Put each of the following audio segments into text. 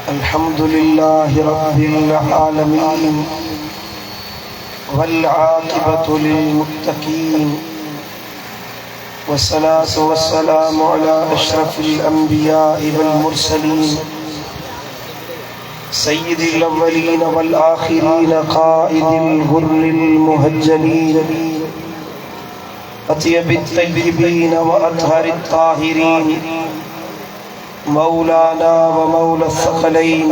अल्हम्दुलिल्लाहि रब्बिल आलमीन वल आक़िबतु लिल मुत्तक़ीन वस्सलातु वस्सलामु अला अशरफिल अंबिया'i वल मुरसलीन सय्यिदिल अव्वलीन वल आखिरीन क़ाइदिल गुर्रिल मुहज्जलीन अत्यबित तय्यबीन व अतहरित ताहिरीन मौलाना व मौला सक़लैन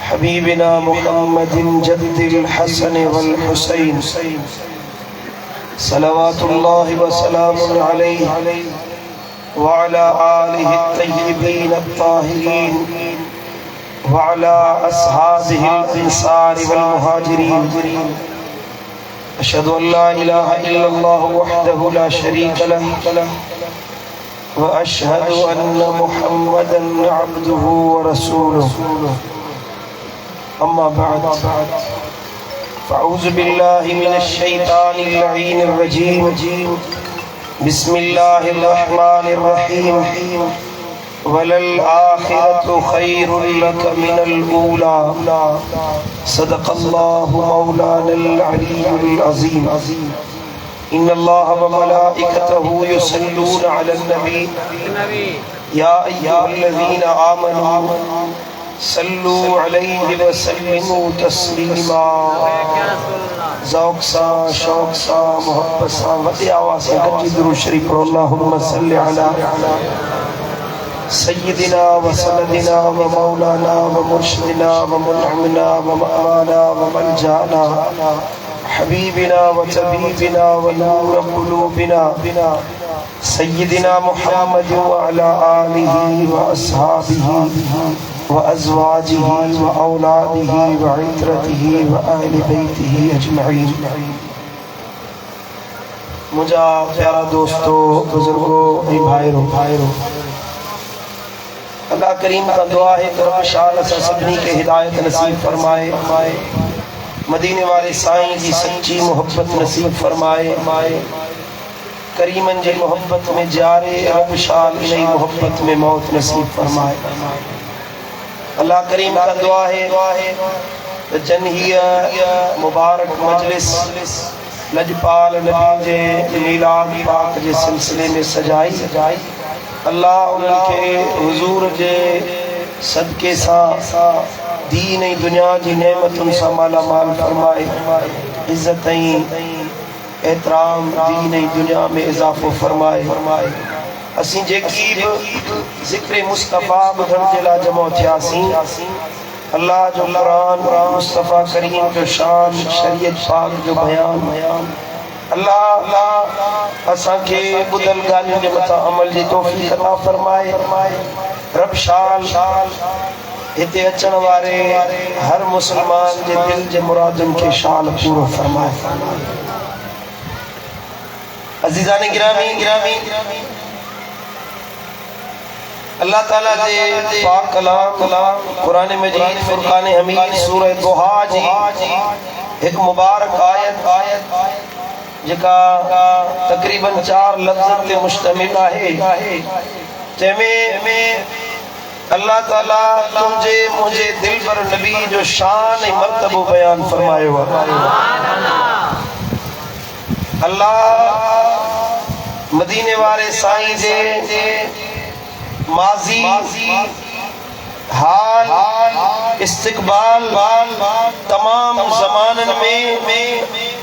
हबीबिना मुहम्मदिन जद्दिल हसन वल हुसैन सलवातुल्लाहि व सलामुन अलैहि व अला आलिहि तय्यबीन अत्ताहिरीन व अला अस्हाबिहिल अंसार वल मुहाजिरीन अशहदु अन ला इलाहा इल्लल्लाह वहदहु ला शरीका लहु व अशहदु अन्न मुहम्मदन अब्दुहु व रसूलुहु अम्मा बअद फ़अऊज़ु बिल्लाहि मिनश शैतानिर लईनिर रजीम बिस्मिल्लाहिर रहमानिर रहीम वलल आखिरतु खैरुल लक मिनल ऊला सदक़ल्लाहु मौलानल अलीयुल अज़ीम इन्नल्लाह व मलाइकतहु युसल्लूना अलन नबी या अय्युहल्लज़ीना आमनू सल्लू अलैहि व सल्लिमू तस्लीमा। ज़ौक़ सा शौक़ सा मोहब्बत सा वदी आवाज़ से गद्दी दुरूद शरीफ पढ़ो। अल्लाहुम्मा सल्लि अला सय्यिदिना व सनदिना व मौलाना व मुर्शिदिना व मुनअमिना व मअवाना व मलजाना हबीबिना व तबीबिना व नूर क़ुलूबिना सय्यिदिना मुहम्मद व अला आलिहि व अस्हाबिहि व अज़वाजिहि व औलादिहि व इत्रतिहि व अहले बैतिहि अजमईन। मुझा प्यारा दोस्तों, बुजुर्गों, भाइयों, अल्लाह करीम का दुआ है तो रब शान असा सभी के हिदायत नसीब फरमाए, मदीने वाले साईं की सच्ची मोहब्बत नसीब फरमाए, करीमन जी मोहब्बत में जारे रब शान इन्हीं मोहब्बत में मौत नसीब फरमाए। अल्लाह करीम का दुआ है तो जनहिया मुबारक मजलिस लजपाल नबी जे मीलाद पाक जे सिलसिले में सजाई। अल्लाह उनके हुजूर जे सदके सा दीन ऐं दुनिया जी नेमतुन सां माला माल फरमाए, इज्जत ऐं एहतराम दीन ऐं दुनिया में इजाफो फरमाए। असीं जेकी ज़िक्र मुस्तफ़ा ॿुधण जे लाइ जमो थियासीं, अल्लाह जो क़ुरान मुस्तफ़ा करीम जो शान शरीयत पाक जो बयान, अल्लाह असांखे ॿुधल ॻाल्हियुनि जे मथां अमल जी तौफ़ीक़ अता फरमाए। रब शान हिते अचण वारे हर मुसलमान जे दिल जे मुरादुनि खे शान पूरो फरमाए। अज़ीज़ान गिरामी, अल्लाह ताला जे पाक कलाम कुरान मजीद फुरकान हमीद सूरह दुहा जी एक मुबारक आयत जेका तकरीबन 4 लफ्ज़न ते मुश्तमिल आहे, जंहिंमें अल्लाह ताला तुंहिंजे मुंहिंजे दिल पर नबी जो शान ऐं मर्तबो बयान फरमायो आहे। अल्लाह मदीने वारे साईं जे माज़ी हाल इस्तिक़बाल तमाम ज़मानन में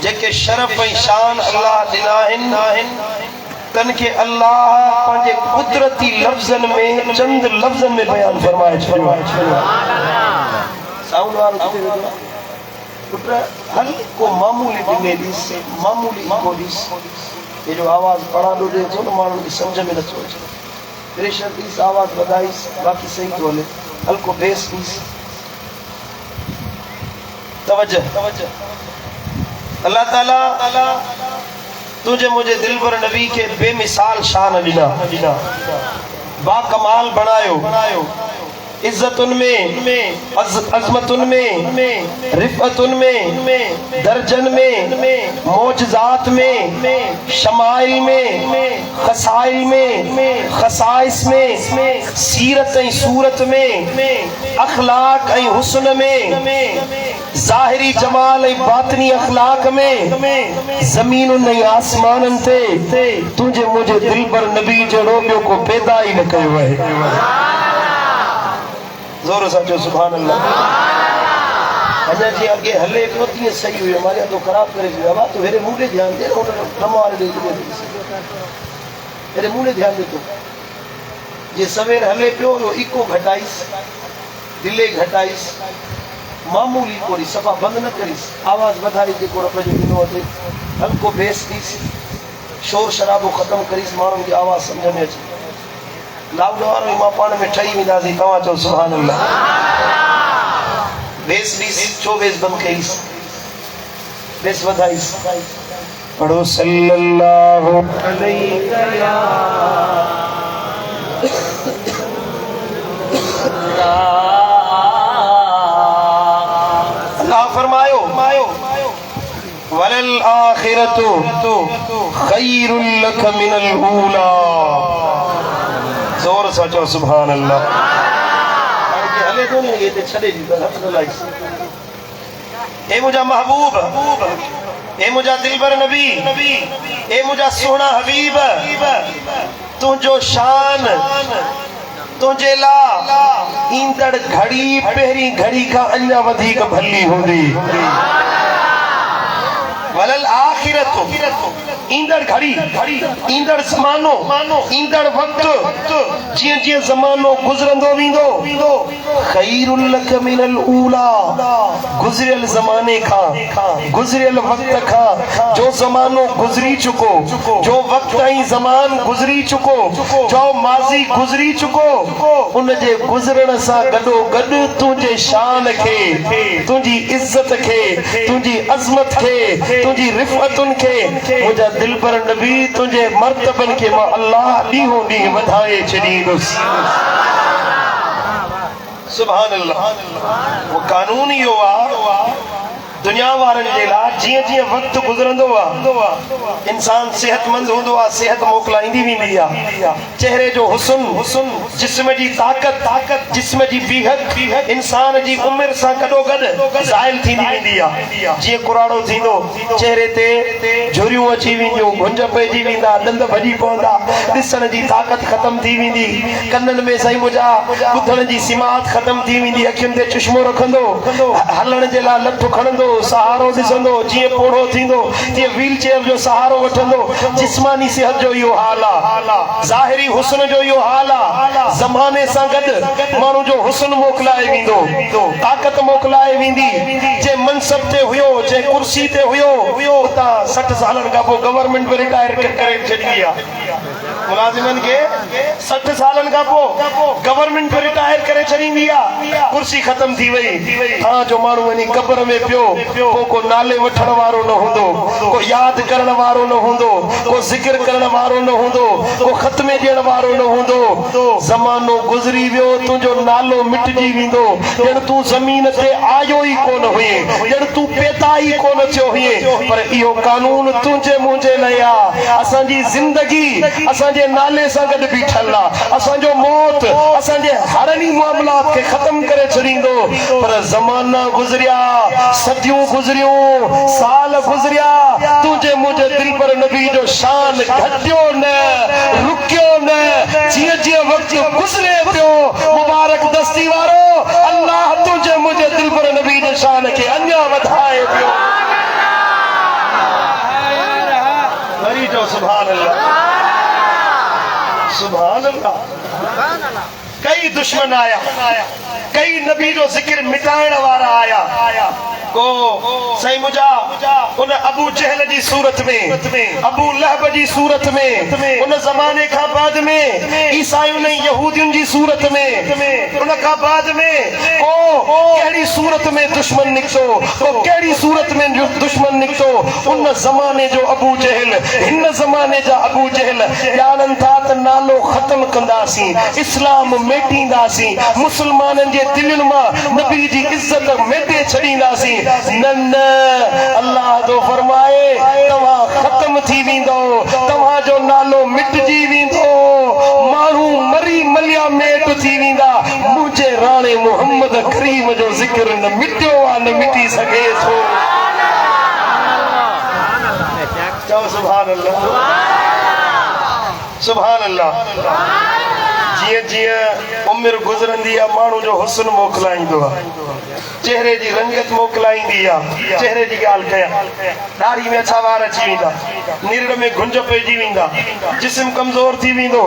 जेके शरफ ऐं शान अल्लाह ॾिना आहिनि, तन के अल्लाह पंहिंजे कुदरती लफ्ज़न में चंद लफ्ज़न में बयान फरमाए छॾियो आहे। साउंड वारो किथे वेठो आहे? पुट हल्को मामूली ॾिने ॾिस, मामूली को ॾिस, ये जो आवाज़ पढ़ा ॾो ॾे थो न माण्हुनि खे सम्झ में नथो अचे। प्रेशर ॾिस, आवाज़ वधाइस, बाक़ी सही थो हले। हल्को बेस ॾिस, तवज्जो। अल्लाह ताला तुझे मुझे दिल पर नबी के बेमिसाल शान ॾिना, बाकमाल बनायो। इज्जतुन में, अजमतुन में, रिफअतुन में, दर्जन में, मौजज़ात में, शमाइल में, खसाइल में, खसाइस में, सीरत ऐं सूरत में, अखलाक ऐं हुस्न में, ज़ाहिरी जमाल ऐं बातिनी अखलाक में, ज़मीनुन ऐं आसमानन ते तुझे मुझे दिल पर नबी जड़ो ॿियो को पैदा ही न कयो आहे। जोर से जो सुभान अल्लाह। अजा जी आगे हले पियो तीअं सही हुई हमारे तो खराब करे पियो बाबा तो मेरे मुंह पे ध्यान दे हमारे दे मेरे मुंह पे ध्यान दे तो ये सवेर हले पियो लो इको घटाइस दिले घटाइस मामूली कोरी सफा बंद न करीस आवाज वधाई के कोड़ पे जो होते हल्को बेस दीस शोर शराबो खत्म करीस माण्हुनि खे आवाज समझ में अचे लाउड वारो मां पाण में ठही वेंदासीं तव्हां चओ सुभान अल्लाह। बेस ॾीस छो बेस बंदि कईस बेस वधाईस पढ़ो सल्लल्लाहु अलैहि अल्लाह फरमायो वलल आखिरतु खैरुल लक मिनल ऊला। जोर से चो सुभान अल्लाह। हले तो नहीं ये छड़े दी ए मुझा महबूब ए मुझा दिलबर नबी ए मुझा सोना हबीब तुझो शान तुझे ला ईंदड़ घड़ी पहिरी घड़ी का अन्या वधीक भली होंदी। वलल आखिरतु ईंदड़ घड़ी ईंदड़ ज़मानो ईंदड़ वक्त जिया जिया ज़मानो गुज़रंदो वींदो खैरुल लक मिनल ऊला गुज़रियल ज़माने खां गुज़रियल वक्त खां जो ज़मानो गुज़री चुको जो वक्त ऐं ज़मान गुज़री चुको जो माज़ी गुज़री चुको उन जे गुज़रण सां गॾो गॾु तुंहिंजे शान खे तुंहिंजी इज़्ज़त खे तुंहिंजी अज़मत खे तुंहिंजी रिफ़अतुनि खे मुंहिंजा दिलबर नबी तुझे मर्तबन के मां अल्लाह ॾींहों ॾींहुं वधाए छॾींदुसि। सुभान अल्लाह। वो कानून इहो आहे दुनिया वारनि जे लाइ जीअं जीअं वक्त गुज़रंदो आहे इंसान सेहतमंद हूंदो आहे सेहत मोकलाईंदी वेंदी आहे चेहरे जो हुस्न जिस्म जी ताकत जिस्म जी बीहत इंसान जी उम्र सां गॾो गॾु ज़ाइल थींदी वेंदी आहे। जीअं कुराड़ो थींदो चेहरे ते झुरियूं अची वेंदियूं गुंज पइजी वेंदा ॾंद भॼी पवंदा ॾिसण जी ताकत ख़तम थी वेंदी कननि में साईं मुंहिंजा ॿुधण जी सिमात ख़तम थी वेंदी अखियुनि ते चश्मो रखंदो हलण जे लाइ लठु खणंदो सहारो दिसंदो जीअं पोड़ो थींदो तीअं व्हील चेयर जो सहारो वठंदो जिस्मानी सेहत जो इहो हाल आहे ज़ाहिरी हुस्न जो इहो हाल आहे ज़माने सां गॾु माण्हू जो हुस्न मोकलाए वेंदो ताकत मोकलाए वेंदी जे मनसब ते हुयो जे कुर्सी ते हुयो उतां 60 सालनि खां पोइ गवर्नमेंट बि रिटायर करे छॾी आहे मुलाज़िमनि खे 60 सालनि खां पोइ गवर्नमेंट बि रिटायर करे छॾींदी आहे कुर्सी ख़तम थी वई हाँ जो माण्हू वञी क़ब्र में पियो को नाले वठण वारो न हूंदो को याद करण वारो न हूंदो को जिक्र करण वारो न हूंदो को ख़त्मे ॾियण वारो न हूंदो ज़मानो गुज़री वियो तुंहिंजो नालो मिटजी वेंदो ॼण तूं ज़मीन ते आयो ई कोन हुए ॼण तूं पैदा ई कोन थियो हुए पर इहो कानून तुंहिंजे मुंहिंजे लाइ आहे असांजी ज़िंदगी असांजे नाले सां गॾु बीठल आहे असांजो मौत असांजे हरनी मामलात खे ख़त्म करे छॾींदो पर ज़माना गुज़रिया सदियूं गुज़रियूं साल गुज़रिया तुझे मुझे दिल पर नबी जो शान घटियो न रुकियो न जीअं जीअं वक्त गुज़रे पियो मुबारक दस्ती वारो अल्लाह तुझे मुझे दिल पर नबी जो शान खे अञा वधाए पियो। वरी जो सुभान अल्लाह सुभान अल्लाह। कई दुश्मन आया कई नबी जो जिक्र मिटाइण वारा आया को सही मुझा उन अबू जहल जी सूरत में, अबू लहब जी सूरत में, उन जमाने का बाद में ईसाइयों ने यहूदियों जी सूरत में, उन का बाद में को केड़ी सूरत में दुश्मन निकतो, को केड़ी सूरत में दुश्मन निकतो। उन जमाने जो अबू जहल, इन जमाने जा अबू जहल जानन था त नालो खत्म कंदासी, इस्लाम मेटींदासी, मुसलमानन जे दिलनि मां नबी जी इज्जत मेटे छड़ींदासी। न अल्लाह तो फरमाए तवा खत्म थी वेंदो, तवा जो नालो मिटजी वेंदो, मानू मरी मलिया मेट थी वेंदा। मुझे राणे मोहम्मद करीम जो जिक्र न मिटियो आ न मिटी सके थो। चओ सुभान अल्लाह, सुभान अल्लाह। जिए जिए उम्र गुजरंदी आ मानू जो हुस्न मोकलाइंदो आ, चेहरे जी रंगत मोकलाइंदी आ, चेहरे जी गाल कया, दाढ़ी में अच्छा वार अची वेंदा, निरड़ में गुंज पइजी वेंदा, जिस्म कमजोर थी वेंदो।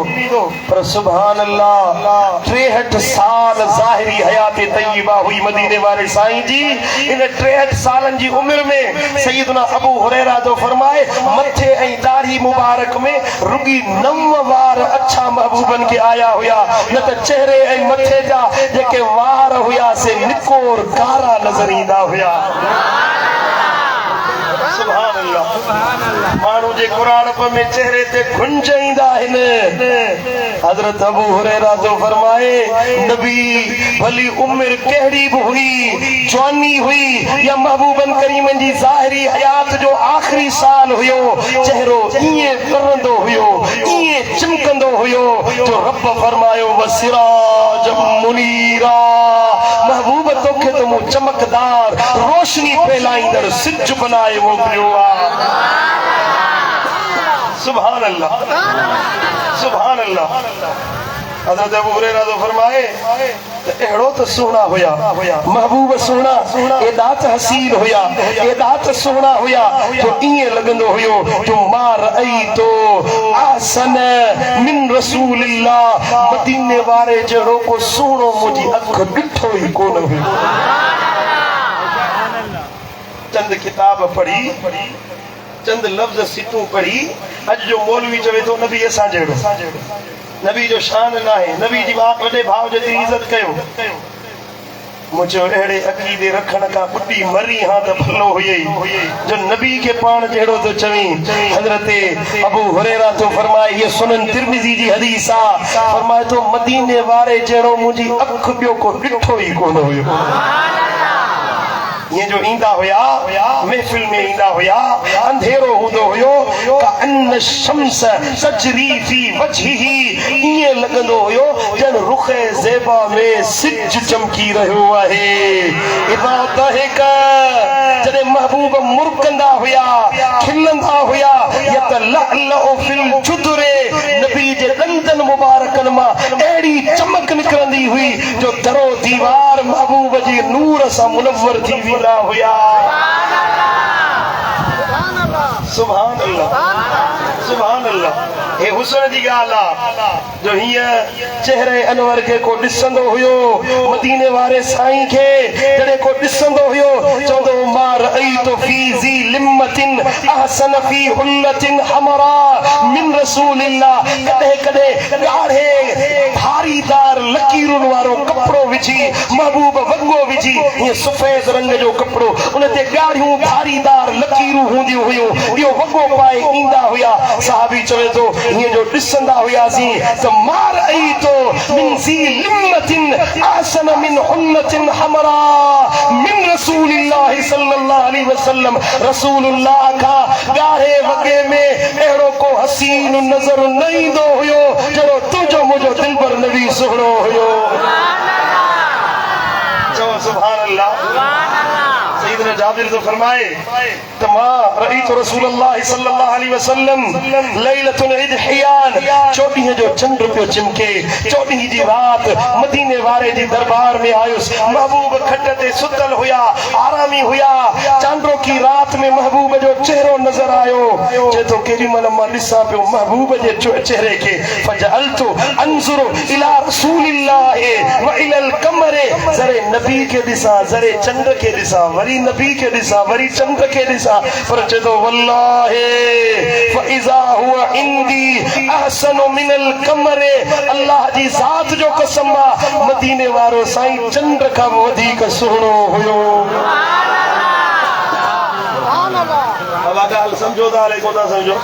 पर सुभान अल्लाह 63 साल ज़ाहिरी हयात तय्यबा हुई मदीने वाले साईं जी। इन 63 सालन जी उम्र में सैयदना अबू हुरैरा तो फरमाए मथे ऐं दाढ़ी मुबारक में रुगी 9 वार अच्छा महबूबन के आया हुया, न त चेहरे ऐं मथे जा जेके वार हुया से निकोर कारा नजर ईंदा हुया। सुभान अल्लाह। मानू जे कुरानप में चेहरे ते गुंज ईंदा आहिनि। हजरत अबू हुरैरा तो फरमाए नबी भली उम्र केड़ी भी हुई, जवानी हुई या महबूबन करीमन जी ज़ाहिरी हयात जो आखिरी साल हुयो, चेहरो इए करंदो हुयो, इए चमकंदो हुयो जो रब फरमायो वसिराज मुनीरा, महबूब तोखे तो मु चमकदार रोशनी फैलाईंदड़ सिज बनाए मोकिलियो आ। सुभान अल्लाह, सुभान अल्लाह। हज़रत अबू हुरैरा तो फरमाए एड़ो तो सोना होया, महबूब सोना एदा त हसीन होया, एदा त सोना होया जो इए लगंदो हुयो जो मार आई तो आसन मिन रसूलिल्लाह, मदीने वारे जड़ो को सोनो मुझी अख डिठो ही कोन हुयो। चंद किताब पढ़ी, चंद लफ्ज सितू पढ़ी, अज जो मौलवी चवे तो नबी असा जड़ो, नबी जो शान ना है, नबी जी वॾे भाव जी इज्जत कयो। मुझे अड़े अकीदे रखण का बुढ़ी मरी हाँ तो भलो हुई जो नबी के पान जड़ो तो चवी। हजरत अबू हुरैरा तो फरमाए ये सुनन तिरमिज़ी जी हदीस आ, फरमाए तो मदीने वारे जड़ो मुझी अख बियो को डिठो ही कोन हुयो। ये जो ईंदा हुया महफिल में ईंदा हुया, अंधेरो हुंदो हुयो का अन्न शम्स तजरी फी वजहिही, ये लगंदो हुयो जन रुखे ज़ेबा में सिज चमकी रहियो आहे। इदा दहिक जने महबूब मुरकंदा हुया, खिलंदा हुया, यतलअलउ फिल जुदरे, नबी जे दंदन मुबारकन मां एड़ी चमक निकरंदी हुई जो दरो दीवार महबूब जी नूर सा मुनव्वर थी वेंदा हुया। सुभान अल्लाह, सुभान अल्लाह। हे हुस्न जी गाल जो हिय चेहरे अनवर के को दिसंदो हुयो, मदीने वारे साईं के जड़े को दिसंदो हुयो चंदो मार आई तो फी जी लिम्मतिन अहसन फी हुल्लतिन हमरा मिन रसूलिल्लाह, कदे कदे गाढ़े भारीदार लकीरुन वारो कपड़ो विझी, महबूब वंगो विझी, ये सफेद रंग जो कपड़ो उनते गाढ़ियूं भारीदार लकीरूं हुंदियूं हुयूं, यो वंगो पाए ईंदा हुया। साहबी चवे तो ये जो दिसंदा हुयासी तो मार आई तो मिन सी लिम्मतिन आसन मिन हुल्लतिन हमरा मिन रसूलिल्लाह सल्लल्लाहु अलैहि वसल्लम, रसूलुल्लाह का गाढ़े वगे में एड़ो को हसीन नजर नहीं दो हुयो जरो तुझो मुझो दिल पर नबी सुहणो हुयो। सुभान अल्लाह। सैयदना जाबिर तो फरमाए तमा रईतु रसूलुल्लाह सल्लल्लाहु अलैहि वसल्लम लैलतुल इदहियान, 14 जो चंद्र पे चिमके, 14 जी रात मदीने वारे जी दरबार में आयुस, महबूब खट ते सुतल हुया, आरामी हुया, चांदरो की रात में महबूब जो चेहरो नजर आयो, जे तो केरी मन मां ॾिसां पियो महबूब जे चेहरे के, फजअलतु अंजुरु इला रसूलिल्लाह व इलल कमरे, जरे नबी के दिसा, जरे चंद्र के दिसा, वरी नबी के दिसा वरी चंद के दिसा पर चदो वल्लाहि फइजा हुआ इंदी अहसनु मिनल कमरे अल्लाह जी जात जो कसम मदीने वारो साईं चंद का वधीक सुहिणो हुयो। गाल समझो था को ना समझो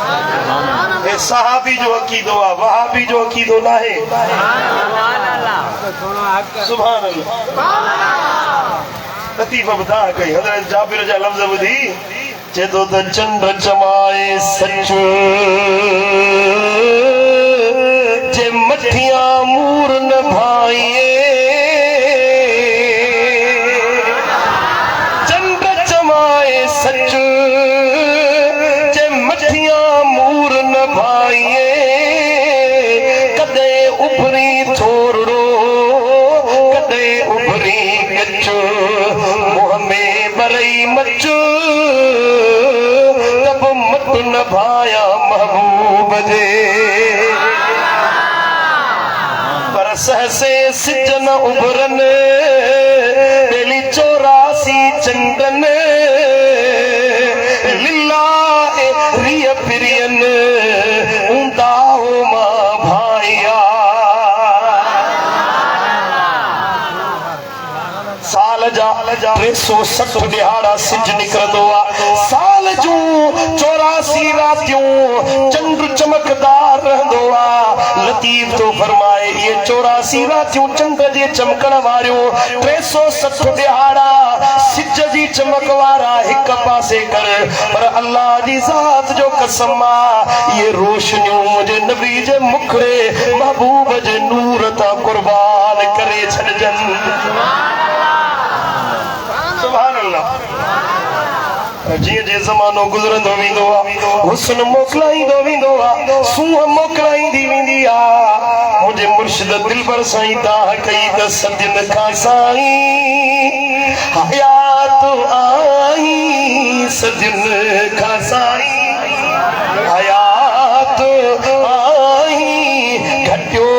ए सहाबी जो अकीदो आ वहाबी जो अकीदो ना है। सुभान अल्लाह लतीफ़ा बता कई हज़रत जाबिर जा लफ्ज़ ॿुधी चेतो त चंड चमाए सच जे मठिया मूर न भाईए चंड चमाए सच कदे उभरी थोरो कदे उभरी कच मुँह में बरई मच तब मत न भाया महबूब दे पर सहसे सिज न उभरन बेली 84 चंदन रिय प्रियन उंदाओ मां भाईया साल जा 360 दिहाड़ा सिज निकरदो आ साल जूं 84 रातियूं चंद्र चमकदार रहंदो आ। लतीफ तो फरमाए ये 84 रातियूं चंद्र जे चमकण वारियूं 360 दिहाड़ा सिज जी चमक वारा एक पासे कर पर अल्लाह जी जात जो कसम ये रोशनियों मुझे नबी जे मुखड़े महबूब जे नूर ता कुर्बान करे छॾजन। सुभान अल्लाह जी जे ज़मानो गुज़रंदो वेंदो आ हुस्न मोकलाईंदो वेंदो आ सूह मोकलाईंदी वेंदी आ मुझे मुर्शिद दिलबर साईं ता कई त सदिन खां साईं हयात आई सदिन खां साईं हयात आई घटियो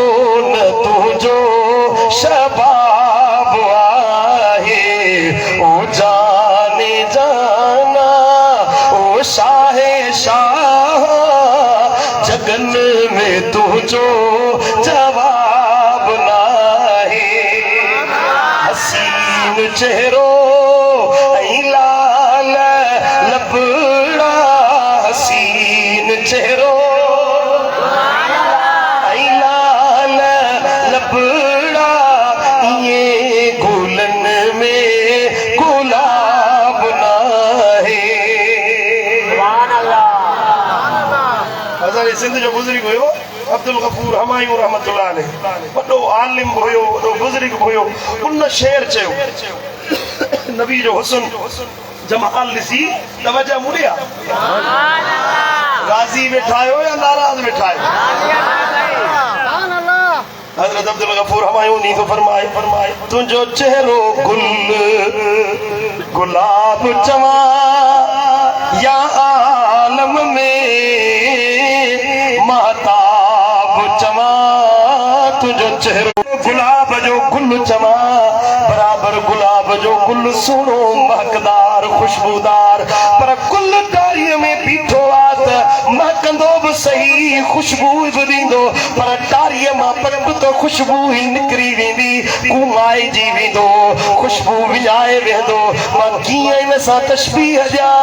न तुंहिंजो शबाब आहे ओ जाने जाना ओ शाहे शाह जगन में तुंहिंजो जवाब नाहे हसीन चेहरो लाल लबड़ा हसीन चेहरो लाल लबड़ा ये गुलन में गुलाब ना है। हज़ारे सिंध जो बुजुर्ग हुयो अब्दुल गफूर हमायूं रहमतुल्लाह अलैह वॾो आलिम हुयो वॾो बुजुर्ग हुयो उन शेर चयो नबी जो हुस्न जमाल ॾिसी तवज्जो मुड़िया राज़ी वेठा आहियो या नाराज़ वेठा आहियो। हज़रत अब्दुल गफूर हमायूं नी तो फरमाए तुंहिंजो चेहरो गुल गुलाब चवा या आलम में महताब चवा तुंहिंजो चेहरो गुलाब जो गुल चवा बराबर गुलाब जो गुल सुनो महकदार खुशबूदार पर गुल डारीअ में बीठो आ त महकंदो बि सही खुशबू बि ॾींदो पर डारीअ मां पट त खुशबू ई निकिरी वेंदी कुमाइजी वेंदो खुशबू विञाए वेंदो। मां कीअं इन सां तशबीह ॾियां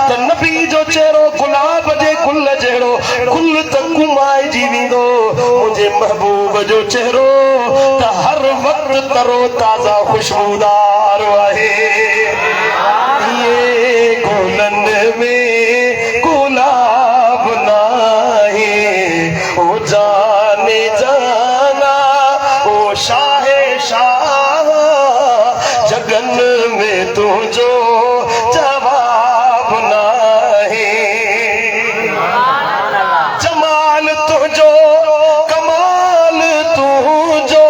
त नबी जो चेहरो गुलाब जे गुल जहिड़ो गुल त कुमाइजी वेंदो मुंहिंजे महबूब जो चेहरो त हर वक़्तु तरो ताज़ा खुशबूदार आहे। ये गुलन में गुलाब नाहे ओ जाने जाना ओ शाहे शाह जगन में तुंहिंजो जवाब नाहे जमाल तुंहिंजो कमाल तुंहिंजो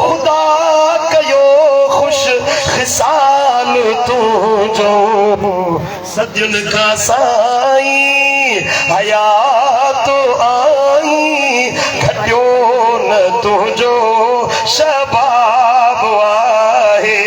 खुदा कयो खुश ख़िसाल तुंहिंजो सदियुन खां साईं हयात आई घटियो न तुंहिंजो शबाब आहे।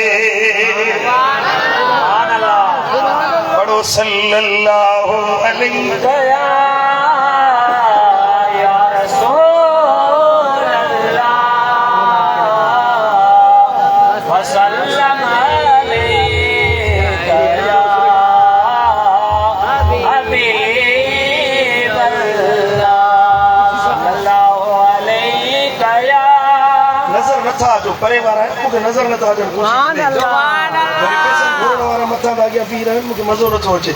नजर नथा अचो परे वारा मूंखे नजर नथा अचनि वारा मथां था अॻियां बीह रहनि मूंखे मज़ो नथो अचे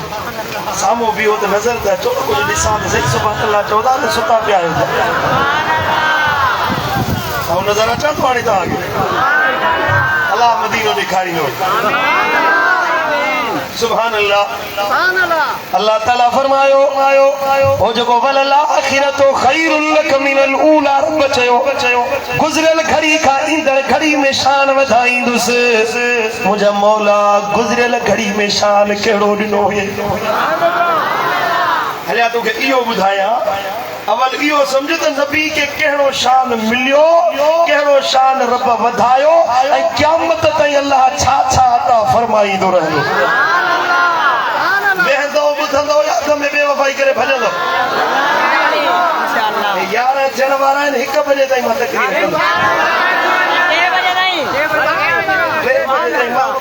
साम्हूं बीहो त नज़र त अचो कुझु ॾिसां त सही सुभाणे अलाह चओ था त सुता पिया आहियो ऐं नज़र अचां थो हाणे तव्हांखे अलाह मदीनो ॾेखारींदो सुभान अल्लाह अल्लाह ताला फरमायो ओ जेको वलल आखिरतो खैरुल लक मिनल ऊला रब चयो गुज़रियल घड़ी खां ईंदड़ घड़ी में शान वधाईंदुसि मुंहिंजा मौला गुज़रियल घड़ी में शान कहिड़ो ॾिनो हुई हलिया तोखे इहो ॿुधायां अवल इहो सम्झ त नबी खे कहिड़ो शान मिलियो कहिड़ो शान रब वधायो ऐं क़यामत ताईं अल्लाह छा छा अता फरमाईंदो रहंदो वेहंदो ॿुधंदो याद में बेवफ़ाई करे भॼंदो यार थियण वारा आहिनि 1 बजे ताईं मां तकरीर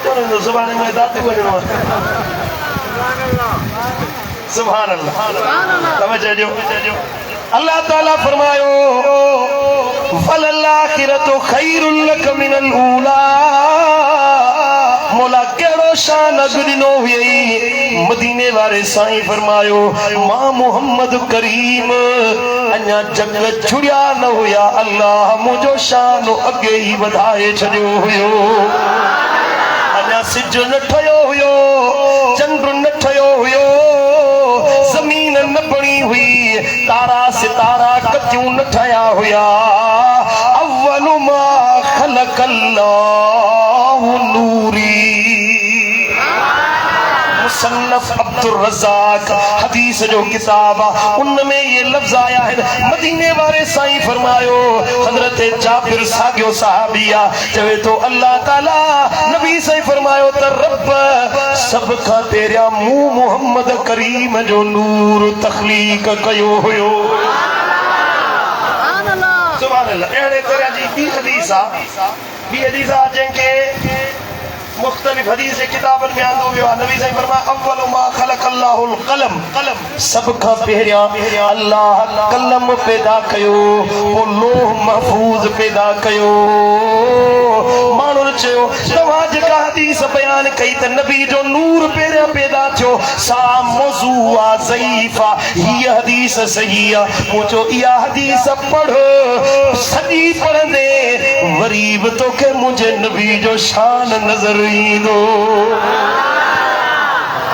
कंदो सुभाणे मैं दातू वञणो आहे सुभान अल्लाह तवज्जो ॾियो अल्लाह ताला फरमायो वलल आखिरतु खैरुल लक मिनल ऊला मौला कहिड़ो शान अॻु ॾिनो हुयई मदीने वारे साईं फरमायो मां मोहम्मद करीम अञा जंग छुड़िया न हुया अल्लाह मुंहिंजो शान अॻे ई वधाए छॾियो हुयो अञा सिज न ठहियो हुयो चंड न ठहियो हुयो ज़मीन न बणी हुई तारा सितारा कचियूं न ठहिया हुया अव्वलु मा ख़लक़ल्लाहु नूरी मुसन्नफ अब्दुल रज़ाक हदीस जो किताब उनमें ये लफ्ज आया है मदीने वाले साईं फरमायो हजरत जाबिर सागियो सहाबिया चवे तो अल्लाह ताला नबी साईं फरमायो त रब सब का तेरा मुंह मोहम्मद करीम जो नूर तख्लीक कयो हुयो सुभान अल्लाह अहिड़े तरह जी ॿी हदीस आहे जंहिंखे मुख्तलिफ हदीस किताबन में आंदो वियो आहे नबी साईं फरमाया अव्वल मा ख़लक़ल्लाहुल क़लम सब खां पहिरियां अल्लाह कलम पैदा कयो पोइ लोह महफूज़ पैदा कयो माण्हुनि चयो तव्हां जेका हदीस बयान कई त नबी जो नूर पहिरियां पैदा थियो सा मौज़ू आहे ज़ईफ़ आहे हीअ हदीस सही आहे मूं चयो इहा हदीस पढ़ सॼी पढ़ंदे वरी बि तोखे मुंहिंजे नबी जो शान नज़र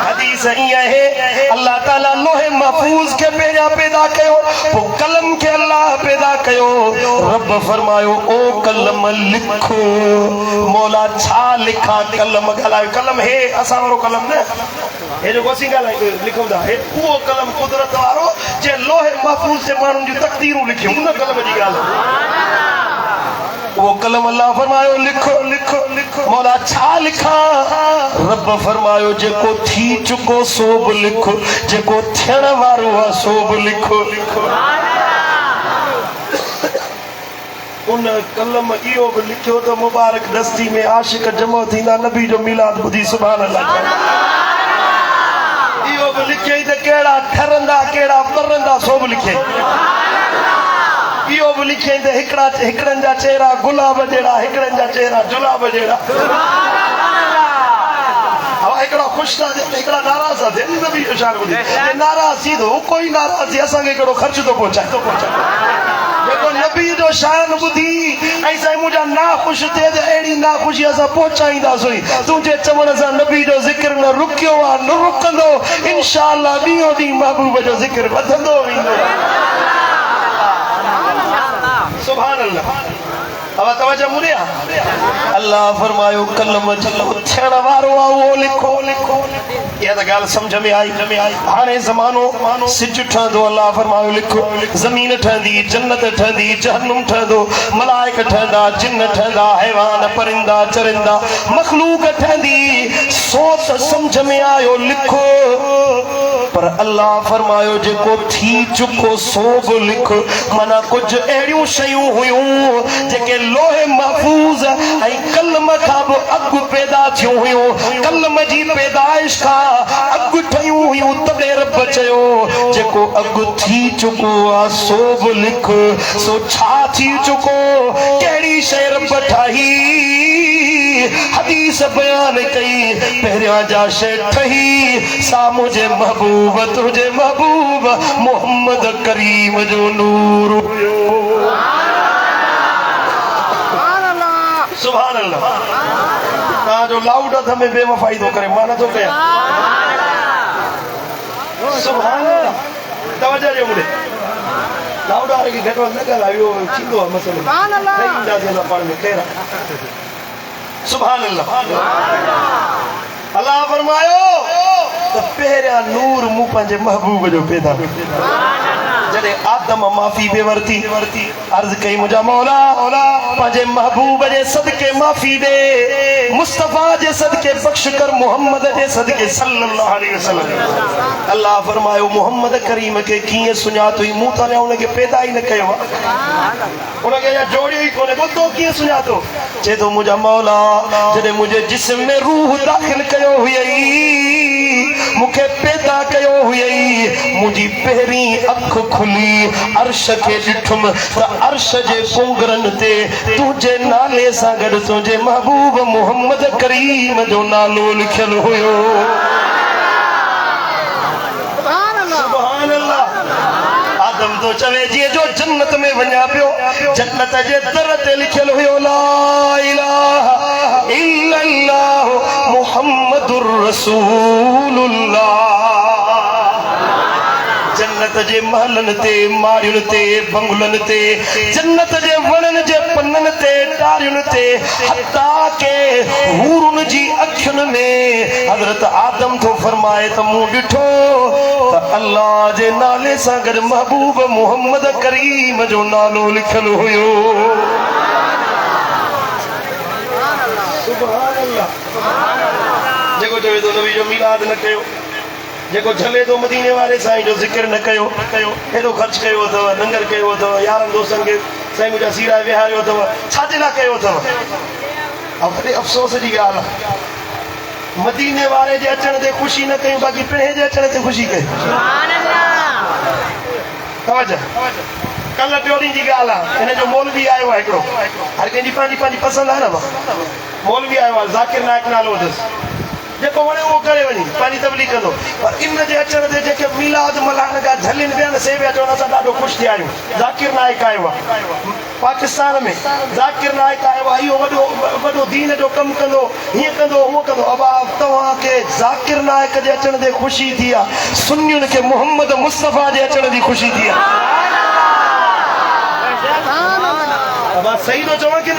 हदीस ईअं आहे अल्लाह ताला लोहे महफूज़ के पहिरियां पैदा कयो पोइ कलम के अल्लाह पैदा कयो रब फरमायो ओ कलम लिखो मौला छा लिखां कलम ॻाल्हायो कलम हे असां वारो कलम न हे जो असीं ॻाल्हायूं लिखूं था हे उहो कलम कुदरत वारो जे लोहे महफूज़ जे माण्हुनि जूं तक़दीरूं लिखियूं उन कलम जी ॻाल्हि वो कलम अल्लाह फरमायो लिखो लिखो लिखो मौला छा लिखा रब फरमायो जेको थी चुको सो बि लिखो जेको थियण वारो आहे सो बि लिखो लिखो उन कलम इहो बि लिखियो त मुबारक दस्ती में आशिक जमो थींदा नबी जो मिलाद ॿुधी सुभान अल्लाह इहो बि लिखियई त कहिड़ा ठरंदा कहिड़ा ॿरंदा सो बि लिखियई इहो बि लिखियई त हिकिड़नि जा चेहरा गुलाब जहिड़ा हिकिड़नि जा चेहरा जुलाब जहिड़ा हिकिड़ा ख़ुशि था थियनि हिकिड़ा नाराज़ था थियनि नबी जो शान ॿुधी नाराज़ थी थो कोई नाराज़ थी असांखे हिकिड़ो ख़र्च थो पहुचाए जेको नबी जो शान ॿुधी ऐं साईं मुंहिंजा ना ख़ुशि थिए त अहिड़ी ना ख़ुशी असां पहुचाईंदासीं तुंहिंजे चवण सां नबी जो ज़िक्र न रुकियो आहे न रुकंदो इंशा अल्लाह ॾींहों ॾींहुं महबूब जो ज़िक्र वधंदो वेंदो सुभान अल्लाह अब तवज्जो मुने अल्लाह फरमायो कलम चलो थियण वारो आहे उहो लिखो लिखो इहा त ॻाल्हि सम्झ में आई हाणे ज़मानो सिज ठहंदो अल्लाह फरमायो लिखो ज़मीन ठहंदी जन्नत ठहंदी जहन्नुम ठहंदो मलाइक ठहंदा जिन ठहंदा हैवान परिंदा चरिंदा मखलूक ठहंदी सो त सम्झ में आयो लिखो पर अल्लाह फरमायो जेको थी चुको सो बि लिखो माना कुछ अहिड़ियूं शयूं हुयूं जेके लोहे महफूज़ ऐं कलम कलम खां बि अॻु पैदा थियूं हुयूं, कलम जी पैदाइश खां अॻु ठहियूं हुयूं। तॾहिं रब चयो जेको अॻु थी चुको आहे सो बि लिख। सो छा थी चुको, कहिड़ी शइ रब ठाही, हदीस बयान कई पहिरियां जा शइ ठही सा मुझे महबूब, तुझे महबूब मोहम्मद करीम जो नूर हुयो। सुभान अल्लाह। तव्हां जो लाउड हथ में बेवफाई थो करे, मां नथो कयां। सुभान अल्लाह। तवज्जो ॾियो मुंहिंजे लाउड वारे खे घटि वधि न ॻाल्हायो, थींदो आहे मसलो। पाण में ख़ैर आहे। सुभान अल्लाह। अल्लाह फरमायो त पहिरियां नूर मूं पंहिंजे महबूब जो पैदा जॾहिं आदम माफ़ी बे वरती, अर्ज़ कई मुंहिंजा मौला पंहिंजे महबूब जे सदके माफ़ी दे, मुस्तफ़ा जे सदके बख्श कर, मोहम्मद जे सदके सल्लल्लाहु अलैहि वसल्लम। अल्लाह फरमायो मोहम्मद करीम खे कीअं सुञातोई, मूं त उनखे पैदा ई न कयो आहे, उनखे अञा जोड़ियो ई कोन्हे, पोइ तो कीअं सुञातो? चए थो मुंहिंजा मौला जॾहिं मुंहिंजे जिस्म में रूह दाख़िल कयो हुयई, मूंखे पैदा कयो हुयई, मुंहिंजी पहिरीं अख खुली अर्श खे ॾिठुमि त अर्श जे पुंगरनि ते तुंहिंजे नाले सां गॾु तुंहिंजे महबूब मोहम्मद करीम जो नालो लिखियल हुयो। सुभान अल्लाह। आदम तो चवे जीअं जो जन्नत में वञा पियो, जन्नत जे दर ते लिखियल हुयो ला इलाहा इल्लल्लाह मुहम्मदुर रसूलुल्लाह। जन्नत जे महलनि ते, माड़ियुनि ते, बंगलनि ते, जन्नत जे वणनि जे पननि ते, डारियुनि ते, हत्ता के हूरुनि जी अखियुनि में हज़रत आदम थो फरमाए त मूं ॾिठो त अल्लाह जे नाले सां गॾु महबूब मोहम्मद करीम जो नालो लिखियल हुयो। सुभान अल्लाह। जेको चवे थो नबी जो मीलाद न कयो, जेको झले थो मदीने वारे साईं जो ज़िक्र न कयो, हेॾो ख़र्च कयो अथव, लंगर कयो अथव, यारनि दोस्तनि खे साईं मुंहिंजा सीरा विहारियो अथव, छाजे लाइ कयो अथव? वॾे अफ़सोस जी ॻाल्हि आहे, मदीने वारे जे अचण ते ख़ुशी न कयूं, बाक़ी पिणे जे अचण ते ख़ुशी कयूं। तवज्जो। कल्ह टियों ॾींहं जी ॻाल्हि आहे, हिन जो मौलवी आयो आहे हिकिड़ो, हर कंहिंजी पंहिंजी पंहिंजी पसंदि आहे न। मौलवी आयो आहे, ज़ाकिर नाइक नालो अथसि, जेको वणे उहो करे वञी पंहिंजी तबलीग कंदो। पर इन जे अचण ते जेके मीलाद मल्हाइण जा झलनि पिया न, से पिया चवनि असां ॾाढो ख़ुशि थिया आहियूं। ज़ाकिर नाइक आयो आहे पाकिस्तान में, ज़ाकिर नाइक आयो आहे, इहो वॾो दीन जो कमु कंदो, हीअं कंदो हूअं कंदो। अब तव्हांखे ज़ाकिर नाइक जे अचण ते ख़ुशी थी आहे, सुन्नियुनि खे मोहम्मद मुस्तफ़ा जे अचण जी ख़ुशी थी आहे। सही थो चवां कि न?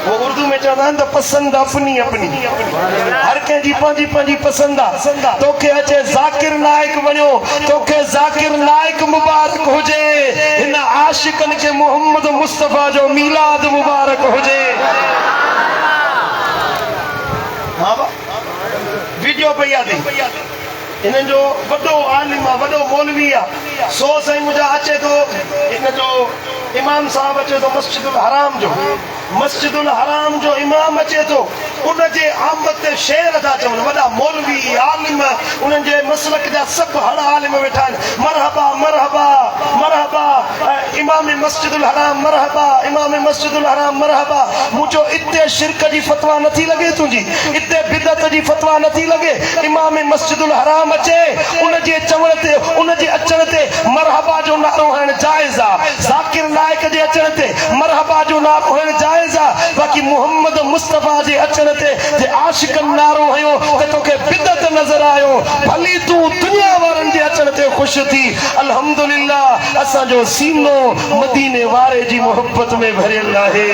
वो उर्दू में चवंदा आहिनि त पसंद अपनी अपनी, हर कंहिंजी पंहिंजी पंहिंजी पसंद आहे। तोखे अचे ज़ाकिर नाइक वञो, तोखे ज़ाकिर नाइक मुबारक हुजे, हिन आशिकनि खे मोहम्मद मुस्तफ़ा जो मीलाद मुबारक हुजे। हा वीडियो पई आहे, हिननि जो वॾो आलिम आहे, वॾो मौलवी आहे, सो साईं मुंहिंजा अचे थो, हिन जो इमाम साहब अचे थो मस्जिदुल हराम जो इमाम अचे थो, उनजे आमद ते शेर था चवनि, वॾा मौलवी आलिम, उन्हनि जे मसलक जा सभु हर आलिम वेठा आहिनि, मरहबा मरहबा मरहबा इमाम मस्जिदुल हराम मरहबा, इमाम मस्जिदुल हराम मरहबा। मुंहिंजो इते शिरक जी फतवा नथी लॻे तुंहिंजी, इते बिदत जी फतवा नथी लॻे। इमाम मस्जिदुल हराम अचे, उनजे चवण ते, उनजे अचण ते मरहबा जो नारो हणणु जाइज़ आहे, ज़ाकिर नाइक जे अचण ते मरहबा जो नारो हणणु जाइज़ आहे। बाक़ी मोहम्मद मुस्तफ़ा जे अचण ते जे आशिकनि नारो हयो त तोखे बिदत नज़र आयो, भली तूं दुनिया वारनि जे अचण ते ख़ुशि थी। अल्हम्दुलिल्लाह असांजो सीनो मदीने वारे जी मोहब्बत में भरियल आहे।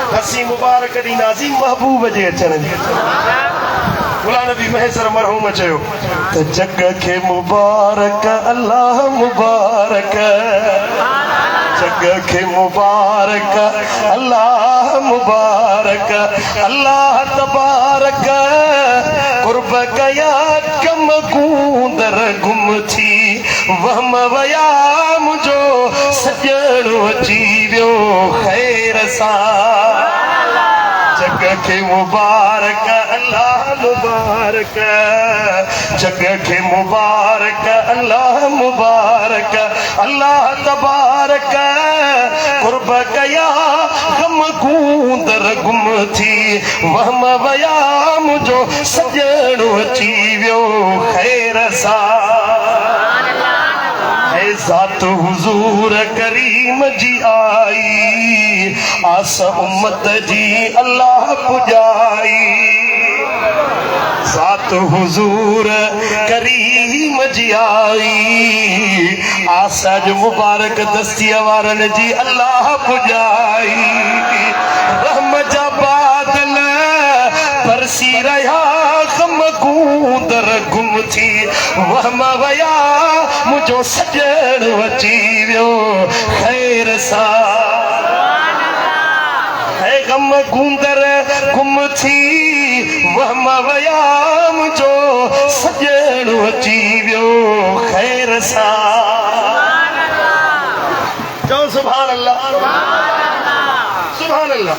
हसी मुबारक ॾींहुं नाज़ीम महबूब जे अचण जी। गुलाम नबी महसर मरहूम चयो त जग खे मुबारक अल्लाह मुबारक, जग खे मुबारक अल्लाह मुबारक, अल्लाह तबारक कुर्ब कया कम गूंदर गुम थी, वहम वया मुझो सजणो अची वियो खैर सां जग के मुबारक अल्लाह मुबारक जग के मुबारक अल्लाह मुबारक अल्लाह तबारक कुर्ब कया गम कूंदर गुम थी वहम वया मुझो सजणो अची वियो खैर सां ज़ात हुजूर करीम जी आई आस उम्मत जी अल्लाह पुजाई ज़ात हुजूर करीम जी आई आस जो मुबारक दस्ती वारन जी अल्लाह पुजाई रहम जा बादल बरसी रहा गम कूंदर गुम थी वहम वया मुझो सजण अची वियो खैर सां है गम कूंदर गुम थी वहम वया मुझो सजण अची वियो खैर सां चओ सुभान अल्लाह सुभान अल्लाह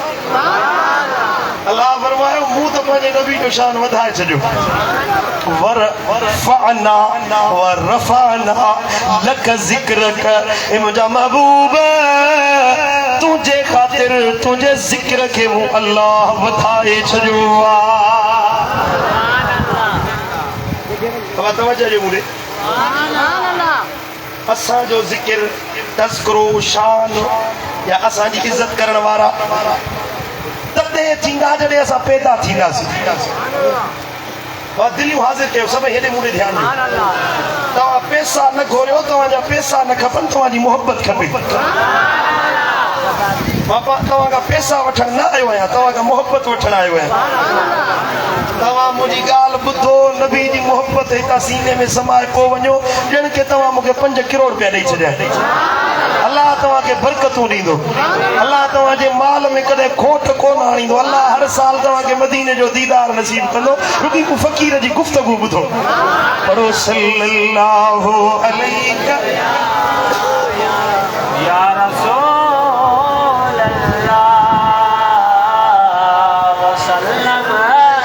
अल्लाह फरमायो मूं त पंहिंजे नबी जो शान वधाए छॾियो वरफ़अना वरफ़अना लक ज़िक्रक ए मुंहिंजा महबूब तुंहिंजे ख़ातिर तुंहिंजे ज़िक्र खे मूं अल्लाह वधाए छॾियो आहे तवजो ॾियो मूंखे असांजो ज़िक्र तज़किरो शान या असांजी इज़त करण वारा तॾहिं थींदा जॾहिं असां पैदा थींदासीं दिलियूं हाज़िर कयो सभई हेॾे मूंखे ध्यानु ॾियो तव्हां पैसा न घोरियो तव्हांजा पैसा न खपनि तव्हांजी मोहबत खपे बाबा तव्हां खां पैसा वठण न आयो आहियां तव्हां खां मोहबत वठण आयो आहियां तव्हां मुंहिंजी ॻाल्हि ॿुधो नबी जी मोहबत हितां सीने में समाए पोइ वञो ॼण के तव्हां मूंखे 5 करोड़ रुपया ॾेई छॾिया अल्लाह तव्हांखे बरकतूं ॾींदो अल्लाह तव्हांजे माल में कॾहिं खोट कोन आणींदो अल्लाह हर साल तव्हांखे मदीने जो दीदार नसीब कंदो रुॻी फ़क़ीर जी गुफ़्तगू ॿुधो पढ़ो सल्लल्लाहु अलैहि या रसूल अल्लाह वसल्लम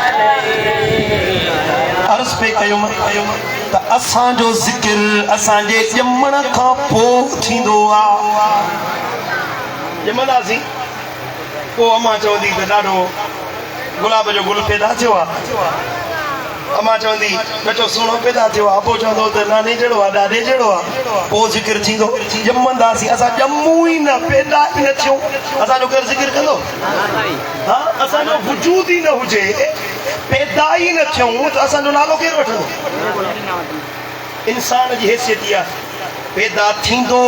अलैहि अर्ज़ पे कयो त असांजो ज़िक्र असांजे ॼमण खां पोइ थींदो आहे ॼमंदासीं पोइ अम्मा चवंदी त ॾाढो गुलाब जो गुल पैदा थियो आहे अम्मा चवंदी ॾाढो सुहिणो पैदा थियो आहे अबो चवंदो त नाने जहिड़ो आहे ॾाॾे जहिड़ो आहे पोइ ज़िक्र थींदो ॼमंदासीं असां ॼमूं ई न पैदा ई न थियूं असांजो केरु ज़िक्र कंदो हा असांजो वजूद ई न हुजे पैदा ई न थियूं त असांजो नालो केरु वठंदो इंसान जी हैसियत इहा पैदा थींदो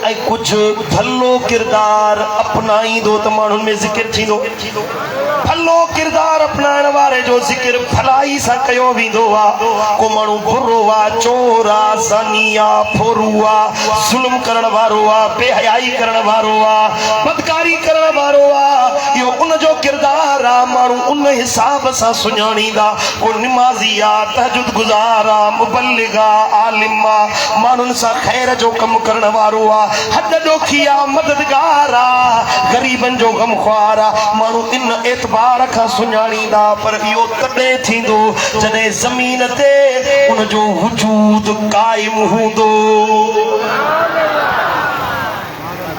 ऐं कुझु भलो किरदार अपनाईंदो त माण्हुनि में ज़िक्र थींदो भलो किरदार अपनाइण वारे जो ज़िक्र भलाई सां कयो वेंदो आहे को माण्हू बुरो आहे चोर आहे ज़ानी आहे फोरू आहे ज़ुल्म करण वारो आहे बेहयाई करण वारो आहे बदकारी करण वारो आहे इहो उनजो किरदार आहे माण्हू उन हिसाब सां सुञाणींदा को निमाज़ी आहे तहजुद गुज़ार आहे मुबल्लिग आहे आलिम आहे माण्हुनि सां खैर जो कम करण वारो आहे हद ॾोखी आहे मददगार आहे ग़रीबनि जो गमख़्वार आहे माण्हू इन एतबार खां सुञाणींदा पर इहो तॾहिं थींदो जॾहिं ज़मीन ते उनजो वजूद क़ाइम हूंदो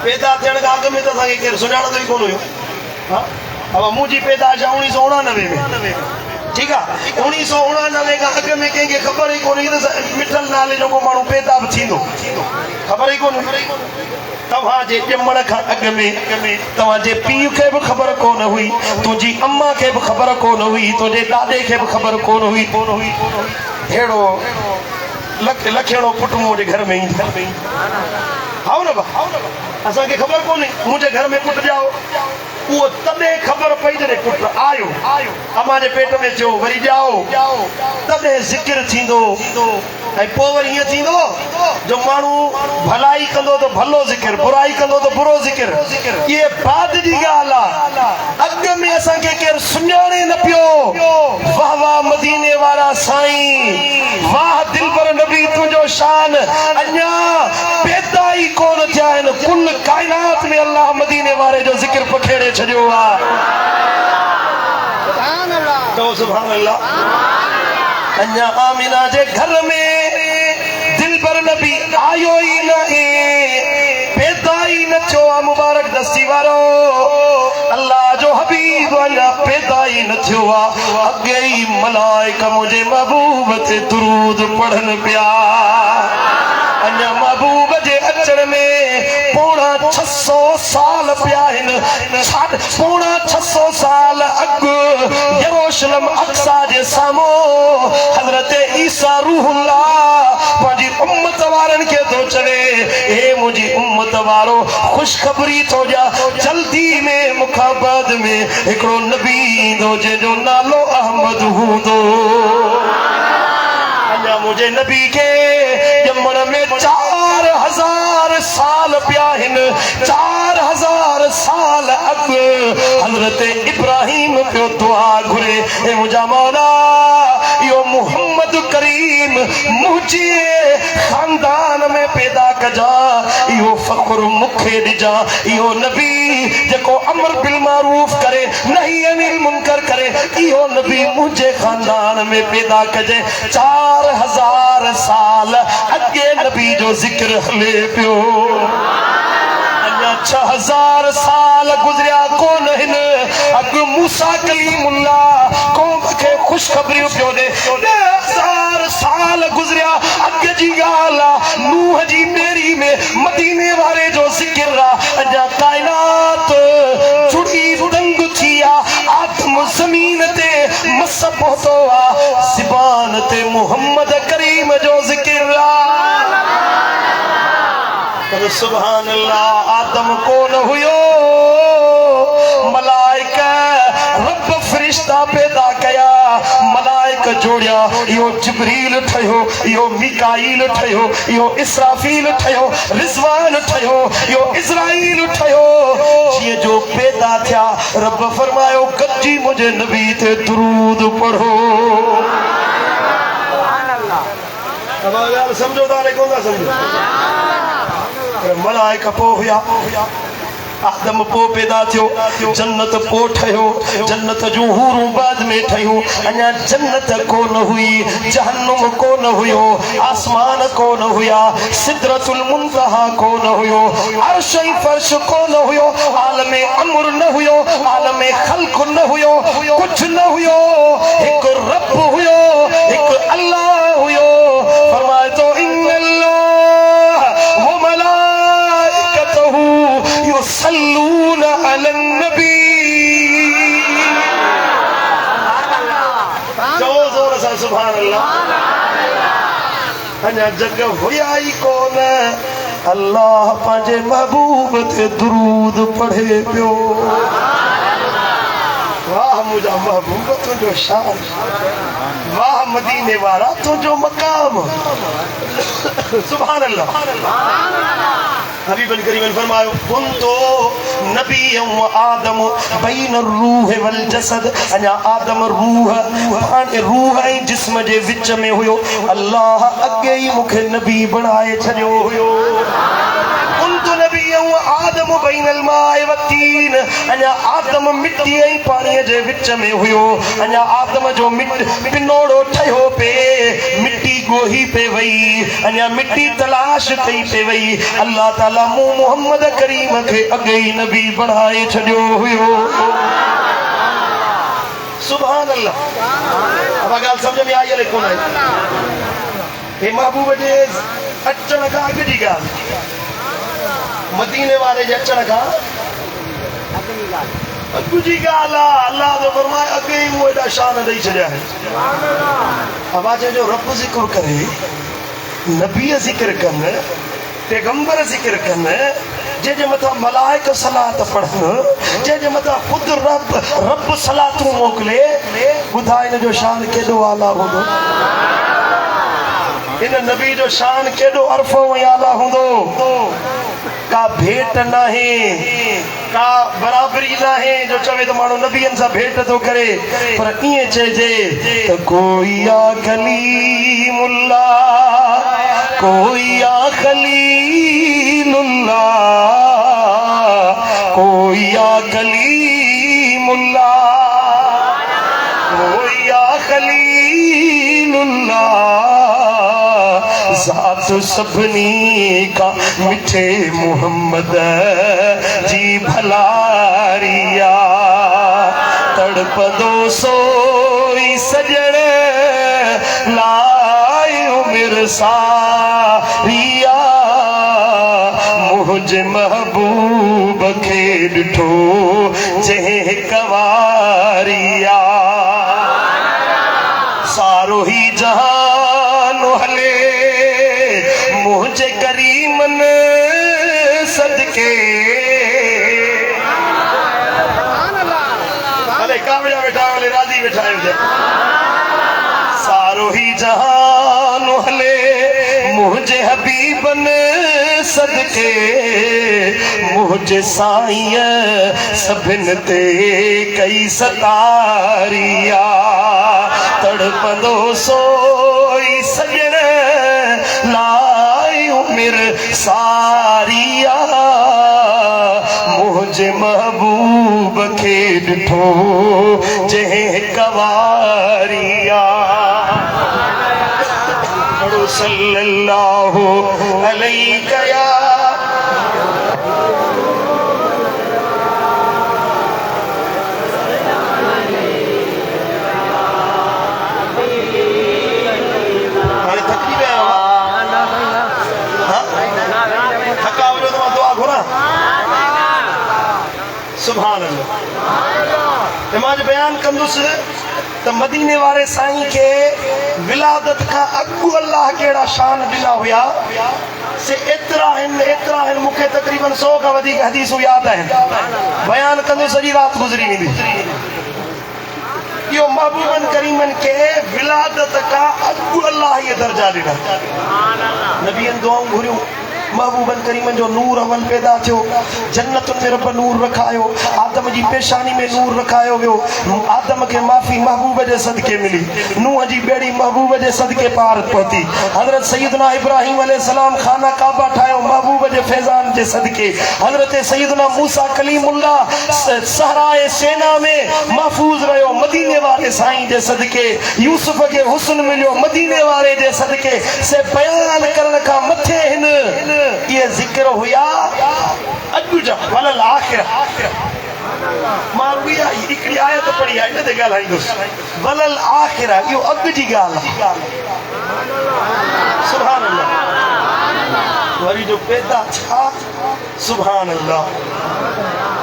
पैदा थियण खां अॻु में त असांखे केरु सुञाणंदो ई कोन हुयो हा अब मुंहिंजी पैदाइश आहे 1989 में ठीक है 1989 का अग में कंहिंखे ख़बर ही कोन त मिठल नाले जो को माण्हू पैदा बि थींदो ख़बर ही कोन तव्हांजे ॼमण खां अॻु में तव्हांजे पीउ खे बि ख़बर कोन हुई तुंहिंजी अम्मा खे बि ख़बर कोन हुई तुंहिंजे ॾाॾे खे बि ख़बर कोन हुई अहिड़ो लखेड़ो पुटु मुंहिंजे घर में ईंदो हाउ न असांखे ख़बर कोन्हे मुंहिंजे घर में पुटु ॼाओ वो तॾहिं ख़बर पई जॾहिं पुटु आयो अम्मा जे पेट में थियो वरी ॼाओ तॾहिं ज़िक्र थींदो ऐं पोइ वरी ईअं थींदो जो माण्हू भलाई कंदो त भलो ज़िक्र बुराई कंदो त बुरो ज़िक्र इहे बाद जी ॻाल्हि आहे अॻु में असांखे केरु सुञाणे न पियो वाह वाह मदीने वारा साईं वाह दिलबर नबी तुझो शान अन्या पैदा ही कोन थिया आहिनि कुल कायनात में अल्लाह मदीने वारे जो जिक्र पखेड़े छॾियो आहे तो सुभान अल्लाह अन्या आमिना जे घर में दिल पर नबी आयो ही नहीं पैदा ही न थियो आहे मुबारक दस्ती वारो अल्लाह जो हबीब अन्या पैदा ही न थियो आहे अॻे ही मलाइका मुझे महबूब ते दुरूद पढ़न पिया अन्या महबूब जे अचण में पौणा 600 साल पिया आहिनि पौणा 600 साल अॻु यरूशलेम अक्सा जे साम्हूं हज़रत ईसा रूहुल्लाह पंहिंजी उम्मत वारनि खे थो चवे हे मुंहिंजी उम्मत वारो ख़ुशख़बरी थो ॾियां जल्दी में मूंखां बाद में हिकिड़ो नबी ईंदो जंहिंजो नालो अहमद हूंदो अन्या मुझे नबी के ॼमण में 4000 साल पिया आहिनि 4000 साल अॻु हज़रत इब्राहिम पियो दुआ घुरे हे मुंहिंजा मौला इहो मुहम्मद करीम मुंहिंजे खानदान में पैदा कजा इहो फ़ख्र मूंखे ॾिजा इहो नबी जेको अमर बिल मारूफ करे नहीं अनिल मुनकर करे इहो नबी मुंहिंजे खानदान में पैदा कजे 4000 साल अॻे नबी जो जिक्र हले पियो 6000 साल गुज़रिया कोन आहिनि अॻु मूसा कलीमुल्लाह क़ौम खे ख़ुशख़बरियूं पियो ॾे 1000 साल गुज़रिया अॻु जी ॻाल्हि आहे नूह जी बेड़ी में मदीने वारे जो ज़िक्र आहे अञा काइनात जुड़ी दंग थी आहे आदम ज़मीन ते मस पहुतो आहे ज़बान ते मुहम्मद करीम जो ज़िक्र आहे सुभान अल्लाह आदम कौन हुयो मलाइका रब फरिश्ता पैदा कया मलाइका जोड़िया इहो जिब्रील ठयो इहो मिकाईल ठयो इहो इसराफील ठयो रिज़वान ठयो इहो इज़राईल ठयो जीअं जो पैदा थिया रब फरमायो गॾिजी मुंहिंजे नबी ते दुरूद पढ़ो सुभान अल्लाह समझो था कोन था समझो मलाइका पो हुया आदम पो पैदा थियो जन्नत पो ठहियो जन्नत जूं हूरूं बाद में ठहियूं अञा जन्नत कोन हुई जहन्नुम कोन हुयो आसमान कोन हुया सिदरतुल मुंतहा कोन हुयो अर्श ऐं फर्श कोन हुयो आलमे अम्र न हुयो आलमे खल्क न हुयो कुछ न हुयो हिकु रब हुयो हिकु अल्लाह हुयो फरमाए तो युसल्लून अलन नबी चओ ज़ोर सां सुभान अल्लाह अञा जग हुया ही कोन अल्लाह पंहिंजे महबूब ते दुरूद पढ़े पियो वाह मुंहिंजा महबूब तुंहिंजो शान वाह मदीने वारा तुंहिंजो मकाम सुभान अल्लाह हबीबन करीमन फरमायो कुंतो नबीयम व आदम बैन रूह वल जसद अञा आदम रूह ऐं जिस्म जे विच में हुयो अल्लाह अॻे ई मूंखे नबी बणाए छॾियो हुयो कुंतो नबीयम व आदम बैन अल माए व तीन अञा आदम मिट्टी ऐं पाणीअ जे विच में हुयो अञा आदम जो पिनोड़ो ठहियो पे मिट्टी गोही पे वई अञा मिट्टी तलाश कई पे वई अल्लाह ताला मोहम्मद करीम के अगे ही नबी बढ़ाए छड़ियो हुयो सुभान अल्लाह अब गाल समझ में आई है कोन है हे महबूब जे अचण का अग जी गाल मदीने वाले जे अचण का अग जी गाल अल्लाह जो फरमाए अगे ही वो एडा शान दई छड़िया है आवाज जो रब जिक्र करे नबी जिक्र करने पैगंबर जिक्र करने जे मथा मलाइक सलात पढ़न जे मथा खुद रब सलातू मोकले बुधा इन जो शान केडो आला होंदो इन नबी जो शान केडो अरफो आला होंदो का भेट ना है, का बराबरी ना है जो चवे तो मानो नबियन सा भेट तो करे, पर इए चेजे तो कोई आ कलीमुल्लाह, कोई आ खलीलुल्लाह, कोई आ कलीमुल्लाह, कोई आ खलीलुल्लाह, ज़ात सबनी का मिठे मोहम्मद जी भलारिया, तड़पदो सोई सजण लायो मिरसारिया, मुझ महबूब खे ॾिठो जंहिं कवारिया, सारो ही जहान हले मुझे करीमन सदके, भले कामया बैठा वाले राजी बैठाए हुए, सारो ही जहान हले मुझे हबीबन सदके, मुझे साईं सभिन ते कई सतारिया, तड़पदो सोई सजण लायो मिरसारिया, मुझे महबूब खे ॾिठो जंहिं कवारिया, सल्लल्लाहु अलैहि या सुभान अल्लाह। मां बयान कंदुसि त मदीने वारे साईं के विलादत का अगु अल्लाह केड़ा शान दिला हुआ से एतरा हिन मुखे तकरीबन 100 का वधिक हदीसूं याद आहिनि, बयान कंदो सॼी रात गुज़री वेंदी। यो महबूबन करीमन के विलादत का अगु अल्लाह ये दर्जा दिला, नबियन दुआऊं घुरियूं, महबूबन करीमन जो नूर अवल पैदा थियो, जन्नतुन में रब नूर रखायो, आदम जी पेशानी में नूर रखायो वियो, आदम के माफ़ी महबूब जे सदके मिली, नूह जी बेड़ी महबूब जे सदके पार पहुती, हजरत सैयदना इब्राहिम अलैहिस्सलाम खाना काबा ठायो महबूब जे फैजान जे सदके, हजरत सैयदना मूसा कलीमुल्लाह सहराए सेना में महफूज रहो मदीने वाले साईं जे सदके, यूसुफ के हुस्न मिलियो मदीने वाले जे सदके, से बयान करण का मथे हिन ये जिक्र हुआ अॼु जा वलल आखिर, मां उहा हिकिड़ी आयत पढ़ी आहे इन ते ॻाल्हाईंदुसि, वलल आखिर इहो अॻु जी ॻाल्हि आहे, सुभान अल्लाह। वरी जो पैदा छा, सुभान अल्लाह,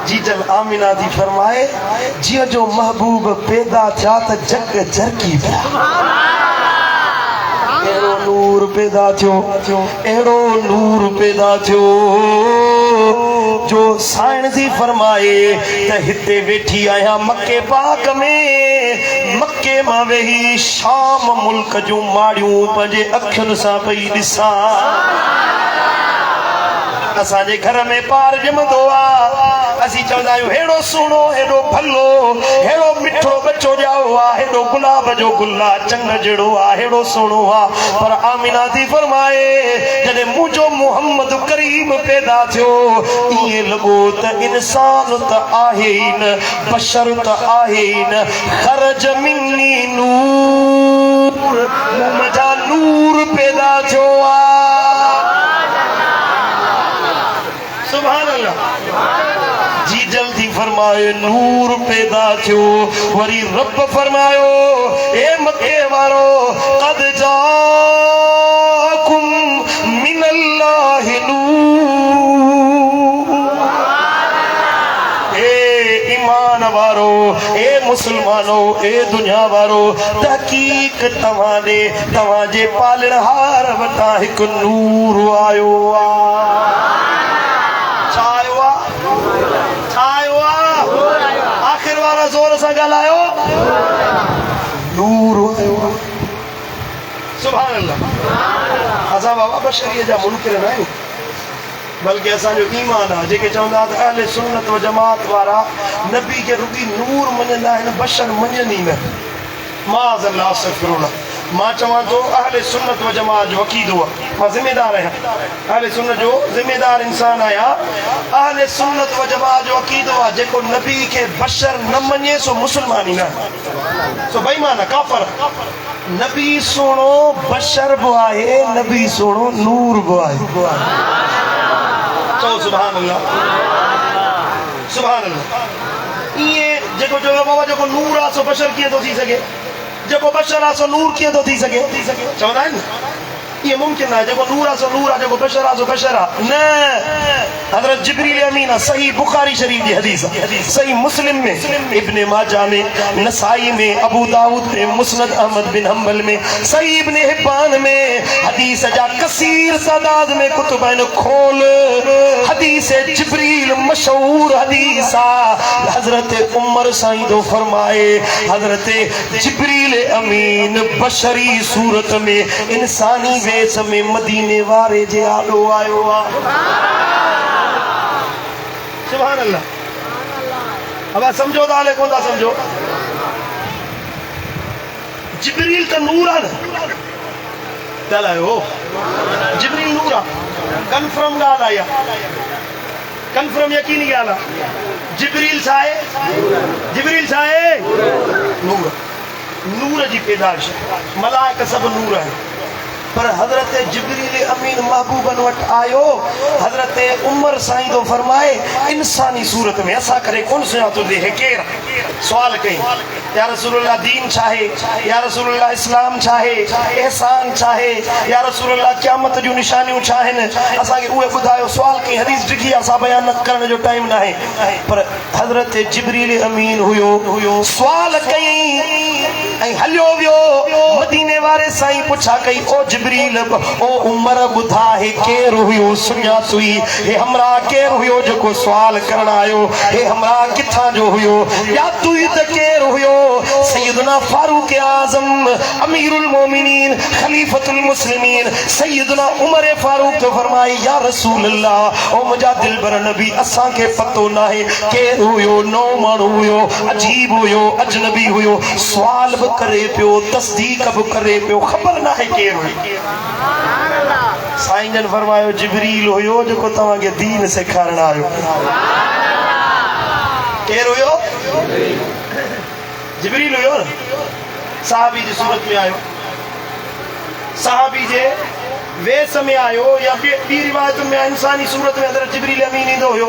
जीजल आमिना जी फरमाए जियो जो महबूब पैदा थिया त जग जरकी पिया, एड़ो नूर पैदा थियो, एड़ो नूर पैदा थियो जो साईं जी फरमाए त हिते वेठी आया मक्के पाक में, मक्के मां वेही शाम मुल्क जूं माड़ियूं पंहिंजे अखियुनि सां पई ॾिसां, असांजे घर में पार जमंदो आहे, असीं चवंदा आहियूं हेड़ो सुहिणो, हेड़ो भलो, हेड़ो मिठो बच्चो ॼाओ आहे, हेड़ो गुलाब जो गुल आहे, चंग जहिड़ो आहे, हेड़ो सुहिणो आहे, पर आमिना थी फरमाए जॾहिं मुंहिंजो मोहम्मद करीम पैदा थियो ईअं लॻो त इंसान त आहे ई न, बशर त आहे ई न, ख़रज मिन्नी नूर, मुंहिंजा नूर पैदा थियो आहे, सुभान अल्लाह। जी जल्दी फरमाए नूर पैदा थियो, वरी रब फरमायो ए मक्के वारो कद जाकुम मिनल्लाहि नूर, ए ईमान वारो, ए मुसलमानो, ए दुनिया वारो, तहकीक तव्हांजे तव्हांजे पालणहार वटां हिकु नूर आयो आहे, आखिर वारा जोर से ॻाल्हायो, नूर आयो, सुभान अल्लाह। असां बाबा बशरीअ जा मुनकिर न आहियूं, बल्कि असांजो ईमान आहे जेके चवंदा अहले सुन्नत व जमात वारा नबी के रुगी नूर मञंदा आहिनि बशर मञनि ई न माज़अल्लाह अस्तग़फिरुल्लाह मां चवां थो अहले सुन्नत व जमात जो अक़ीदो आहे मां ज़िम्मेदार आहियां अहले सुन्नत जो ज़िम्मेदार इंसान आहियां अहले सुन्नत व जमात जो अक़ीदो आहे जेको नबी के बशर न मञे सो मुस्लमान ई न सो बेईमान आहे काफ़िर नबी सोणो बशर बि आहे नबी सोणो नूर बि आहे चओ सुभान अल्लाह सुभान अल्लाह ये जेको चयो बाबा जेको नूर आहे सो बशर कीअं थो थी सघे जेको बशर आहे सो नूर कीअं थो थी सघे चवंदा आहिनि ये मुमकिन है जेको नूर आहे सो नूर आहे जेको बशर आहे सो बशर आहे न हज़रत जिब्रील अमीन आहे सही बुखारी शरीफ जी हदीस आहे सही मुस्लिम में इब्ने माजा में नसाई में अबू दाऊद में मुस्नद अहमद बिन हंबल में सही इब्ने हिब्बान में हदीस जा कसीर तादाद में कुतुब आहिनि खोल हदीस जिब्रील मशहूर हदीस आहे हज़रत उमर साईं दो फरमाए हज़रत जिब्रील अमीन बशरी सूरत में इंसानी वेस में मदीने वारे जे आलो आयो आ सुभान अल्लाह अब समझो ताले कौन था समझो जिब्रील का नूर है चलायो जिब्रील नूर कंफर्म गाल आया कंफर्म यकीनी गाल जिब्रील साए नूर नूर जी पैदाइश मलाइका सब नूर है पर हजरत जिब्रील अमीन महबूबन वट आयो हजरत उमर साईं तो फरमाए इंसानी सूरत में असा करे कौन सुञातो दे है केर सवाल कई या रसूलुल्लाह दीन चाहे या रसूलुल्लाह इस्लाम चाहे एहसान चाहे या रसूलुल्लाह क़यामत जो निशानियों चाहन असा के उहे बुधायो सवाल कई हदीस लिखी असा बयान करण जो टाइम ना है पर हजरत जिब्रील अमीन हुयो सवाल कई ऐ हलियो वियो मदीने वारे साईं पुछा कई ओ जिब्रील ओ उमर बुधा है केर हुयो सुञातुई हे हमरा केर हुयो जेको सवाल करण आयो हे हमरा किथा जो हुयो या तू त केर हुयो सैयदना फारूक आजम अमीरुल मोमिनीन खलीफतुल मुस्लिमीन सैयदना उमर फारूक तो फरमाई या रसूल अल्लाह ओ मुजा दिलबर नबी असा के पतो ना है केर हुयो नौ माण्हू हुयो अजीब हुयो अजनबी हुयो सवाल भी करे पियो तस्दीक भी करे पियो खबर ना है केर हुयो साईं जन फरमायो जिब्रील हुयो जेको तव्हां के दीन सेखारण आयो केर हुयो जिब्रील हुयो साहबी जी सूरत में आयो साहबी जे वेस में आयो या बी रिवायत में इंसानी सूरत में हज़रत जिब्रील अमीन ईंदो हुयो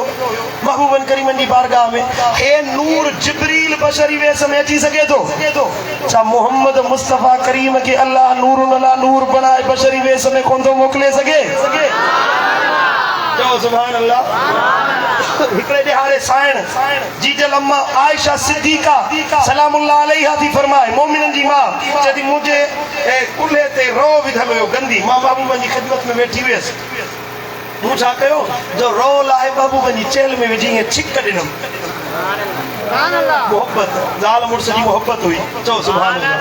महबूबन करीमन जी बारगाह में हे नूर जिब्रील बशरी वेस में अची सके तो छा मोहम्मद मुस्तफा करीम के अल्लाह नूर अला नूर बनाए बशरी वेस में कौन तो मोकले सके चओ सुभान अल्लाह हिकड़े ॾिहाड़े साइण जीजल अम्मा आयशा सिद्दीका सलामुल्लाह अलैहा थी फरमाए मोमिनन जी मां चदी मुझे कुल्हे ते रो विधल हुयो गंदी मां महबूबन जी खिदमत में वेठी हुयसि मूं छा कयो जो रो लाए महबूबन जी चेल में विझी छिक ॾिनमि मोहब्बत ज़ाल मुड़स जी मोहब्बत हुई चओ सुभान अल्लाह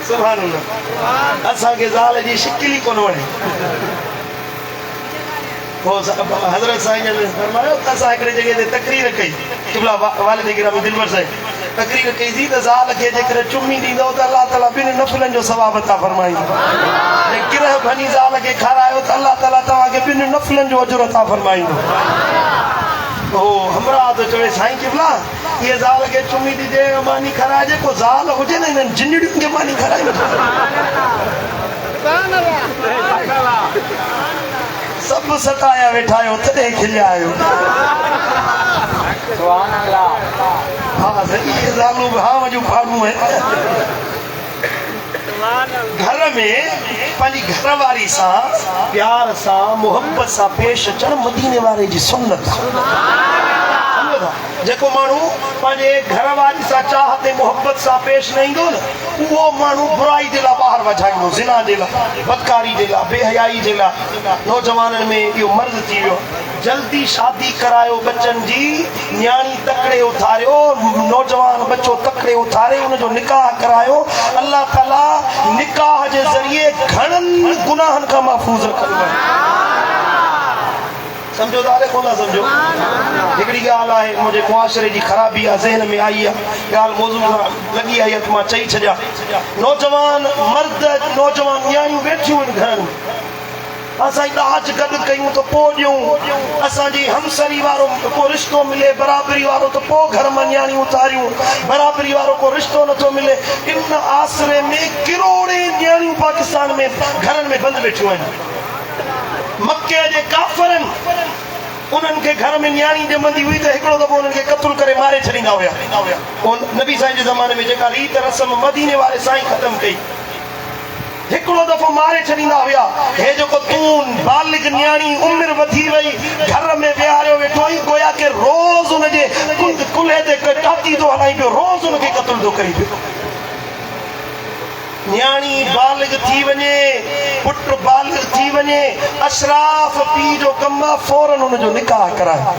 सुभान अल्लाह असांखे ज़ाल जी शिकिल ई कोन वणे हज़रत साईं ने फरमायो असां हिकिड़े जगह ते तकरीर कई क़िबला वालिद गिरामी दिलबर साईं तकरीर कई थी त ज़ाल खे जेकर चुमी ॾींदो त अल्लाह ताला ॿिनि नफ़लनि जो सवाब अता फरमाईंदो किरह भनी ज़ाल खे खारायो त अल्लाह ताला तव्हांखे ॿिनि नफ़लनि जो अजुर अता फरमाईंदो ओ हमरा तो चवे साईं क़िबला ये ज़ाल खे चुमी ॾिजे मानी खाराए जेको ज़ाल हुजे न इन्हनि जिंदड़ियुनि खे मानी खाराए सब सताया वेठायो तॾहिं खिलियायो सुभान अल्लाह हाँ सही ये ज़ालू भाव जो फाड़ू है घर में पंहिंजी घरवारी सां प्यार सां मोहब्बत सां पेश अचण मदीने वारे जी सुन्नत जेको माण्हू पंहिंजे घरवारी सां चाहत मोहब्बत सां पेश न ईंदो न उहो माण्हू बुराई जे लाइ ॿाहिरि वधाईंदो ज़िना जे लाइ बदकारी जे लाइ बेहयाई जे लाइ नौजवाननि में इहो मर्ज़ थी वियो जल्दी शादी करायो बच्चन जी न्याणी तकड़े उथारियो नौजवान बच्चो तकड़े उथारे उनजो निकाह करायो अल्लाह ताला निकाह जे ज़रिए घणनि गुनाहनि खां महफूज़ रखंदो समझो दाले कोन समझो हिकड़ी ॻाल्हि आहे मुंहिंजे मुआशरे जी ख़राबी आहे ज़हन में आई आहे ॻाल्हि मौज़ू लॻी आई आहे त मां चई छॾियां नौजवान मर्द नौजवान न्याणियूं वेठियूं आहिनि घरनि में असां दाज गॾु कयूं त पोइ ॾियूं असांजी हमसरी वारो को रिश्तो मिले बराबरी वारो त पोइ घर मां न्याणियूं उतारियूं बराबरी वारो को रिश्तो नथो मिले इन आसरे में किरोड़े न्याणियूं पाकिस्तान में घरनि में बंदि वेठियूं आहिनि मके जे काफ़रनि उन्हनि खे घर में न्याणी ॼमंदी हुई त हिकिड़ो दफ़ो उन्हनि खे क़त्ल करे मारे छॾींदा हुया नबी साईं जे ज़माने में जेका रीत रस्म मदीने वारे साईं ख़तमु कई हिकिड़ो दफ़ो मारे छॾींदा हुया हे जेको तूं बालिग न्याणी उमिरि वधी वई घर में विहारियो वेठो ई गोया के रोज़ उनजे कुल्हे ते टाती थो हलाई पियो रोज़ उनखे क़त्ल थो करी पियो न्याणी बालिग थी वञे पुट बालिग थी वञे अशराफ पीउ जो कम आहे फौरन उनजो निकाह कराए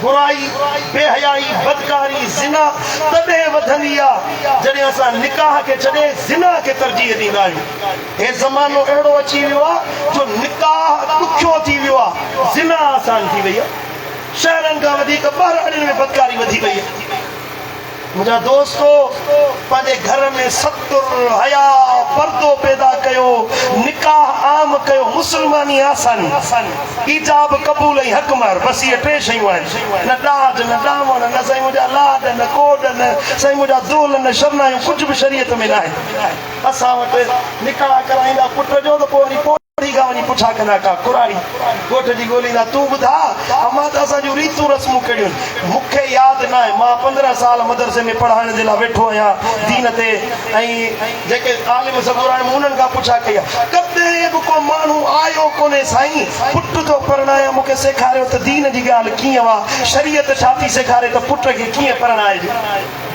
बुराई बेहयाई बदकारी ज़िना तॾहिं वधंदी आहे जॾहिं असां निकाह खे छॾे ज़िना खे तरजीह ॾींदा आहियूं हे ज़मानो अहिड़ो अची वियो आहे जो निकाह ॾुखियो थी वियो आहे ज़िना आसान थी वई आहे शहरनि खां वधीक ॿाहिरि में बदकारी वधी वई आहे मुझा दोस्तो पंहिंजे घर में सतुर हया पर्दो पैदा कयो निकाह आम कयो मुसलमानी आसानी ईजाब क़बूल ऐं हक़ मार बस इहे टे शयूं आहिनि न ॾाढ न ॾामण न साईं मुंहिंजा लाड न कोड न साईं मुंहिंजा दोल न शरनायूं कुझु बि शरीयत में न आहे असां वटि निकाह कराईंदा पुट जो त पोइ वरी खां वञी पुछा कंदा का कुराड़ी ॻोठ जी ॻोल्हींदा तूं ॿुधा अमां त असांजूं रीतूं रस्मूं कहिड़ियूं मूंखे यादि न आहे मां 15 साल मदरसे में पढ़ाइण जे लाइ वेठो आहियां दीन ते ऐं जेके आलिम सगोर आहिनि उन्हनि खां पुछा कई आहे कॾहिं बि को माण्हू आयो कोन्हे साईं पुट थो परणाए मूंखे सेखारियो त दीन जी ॻाल्हि कीअं आहे शरीयत छा थी सेखारे त पुट खे कीअं परणाइजे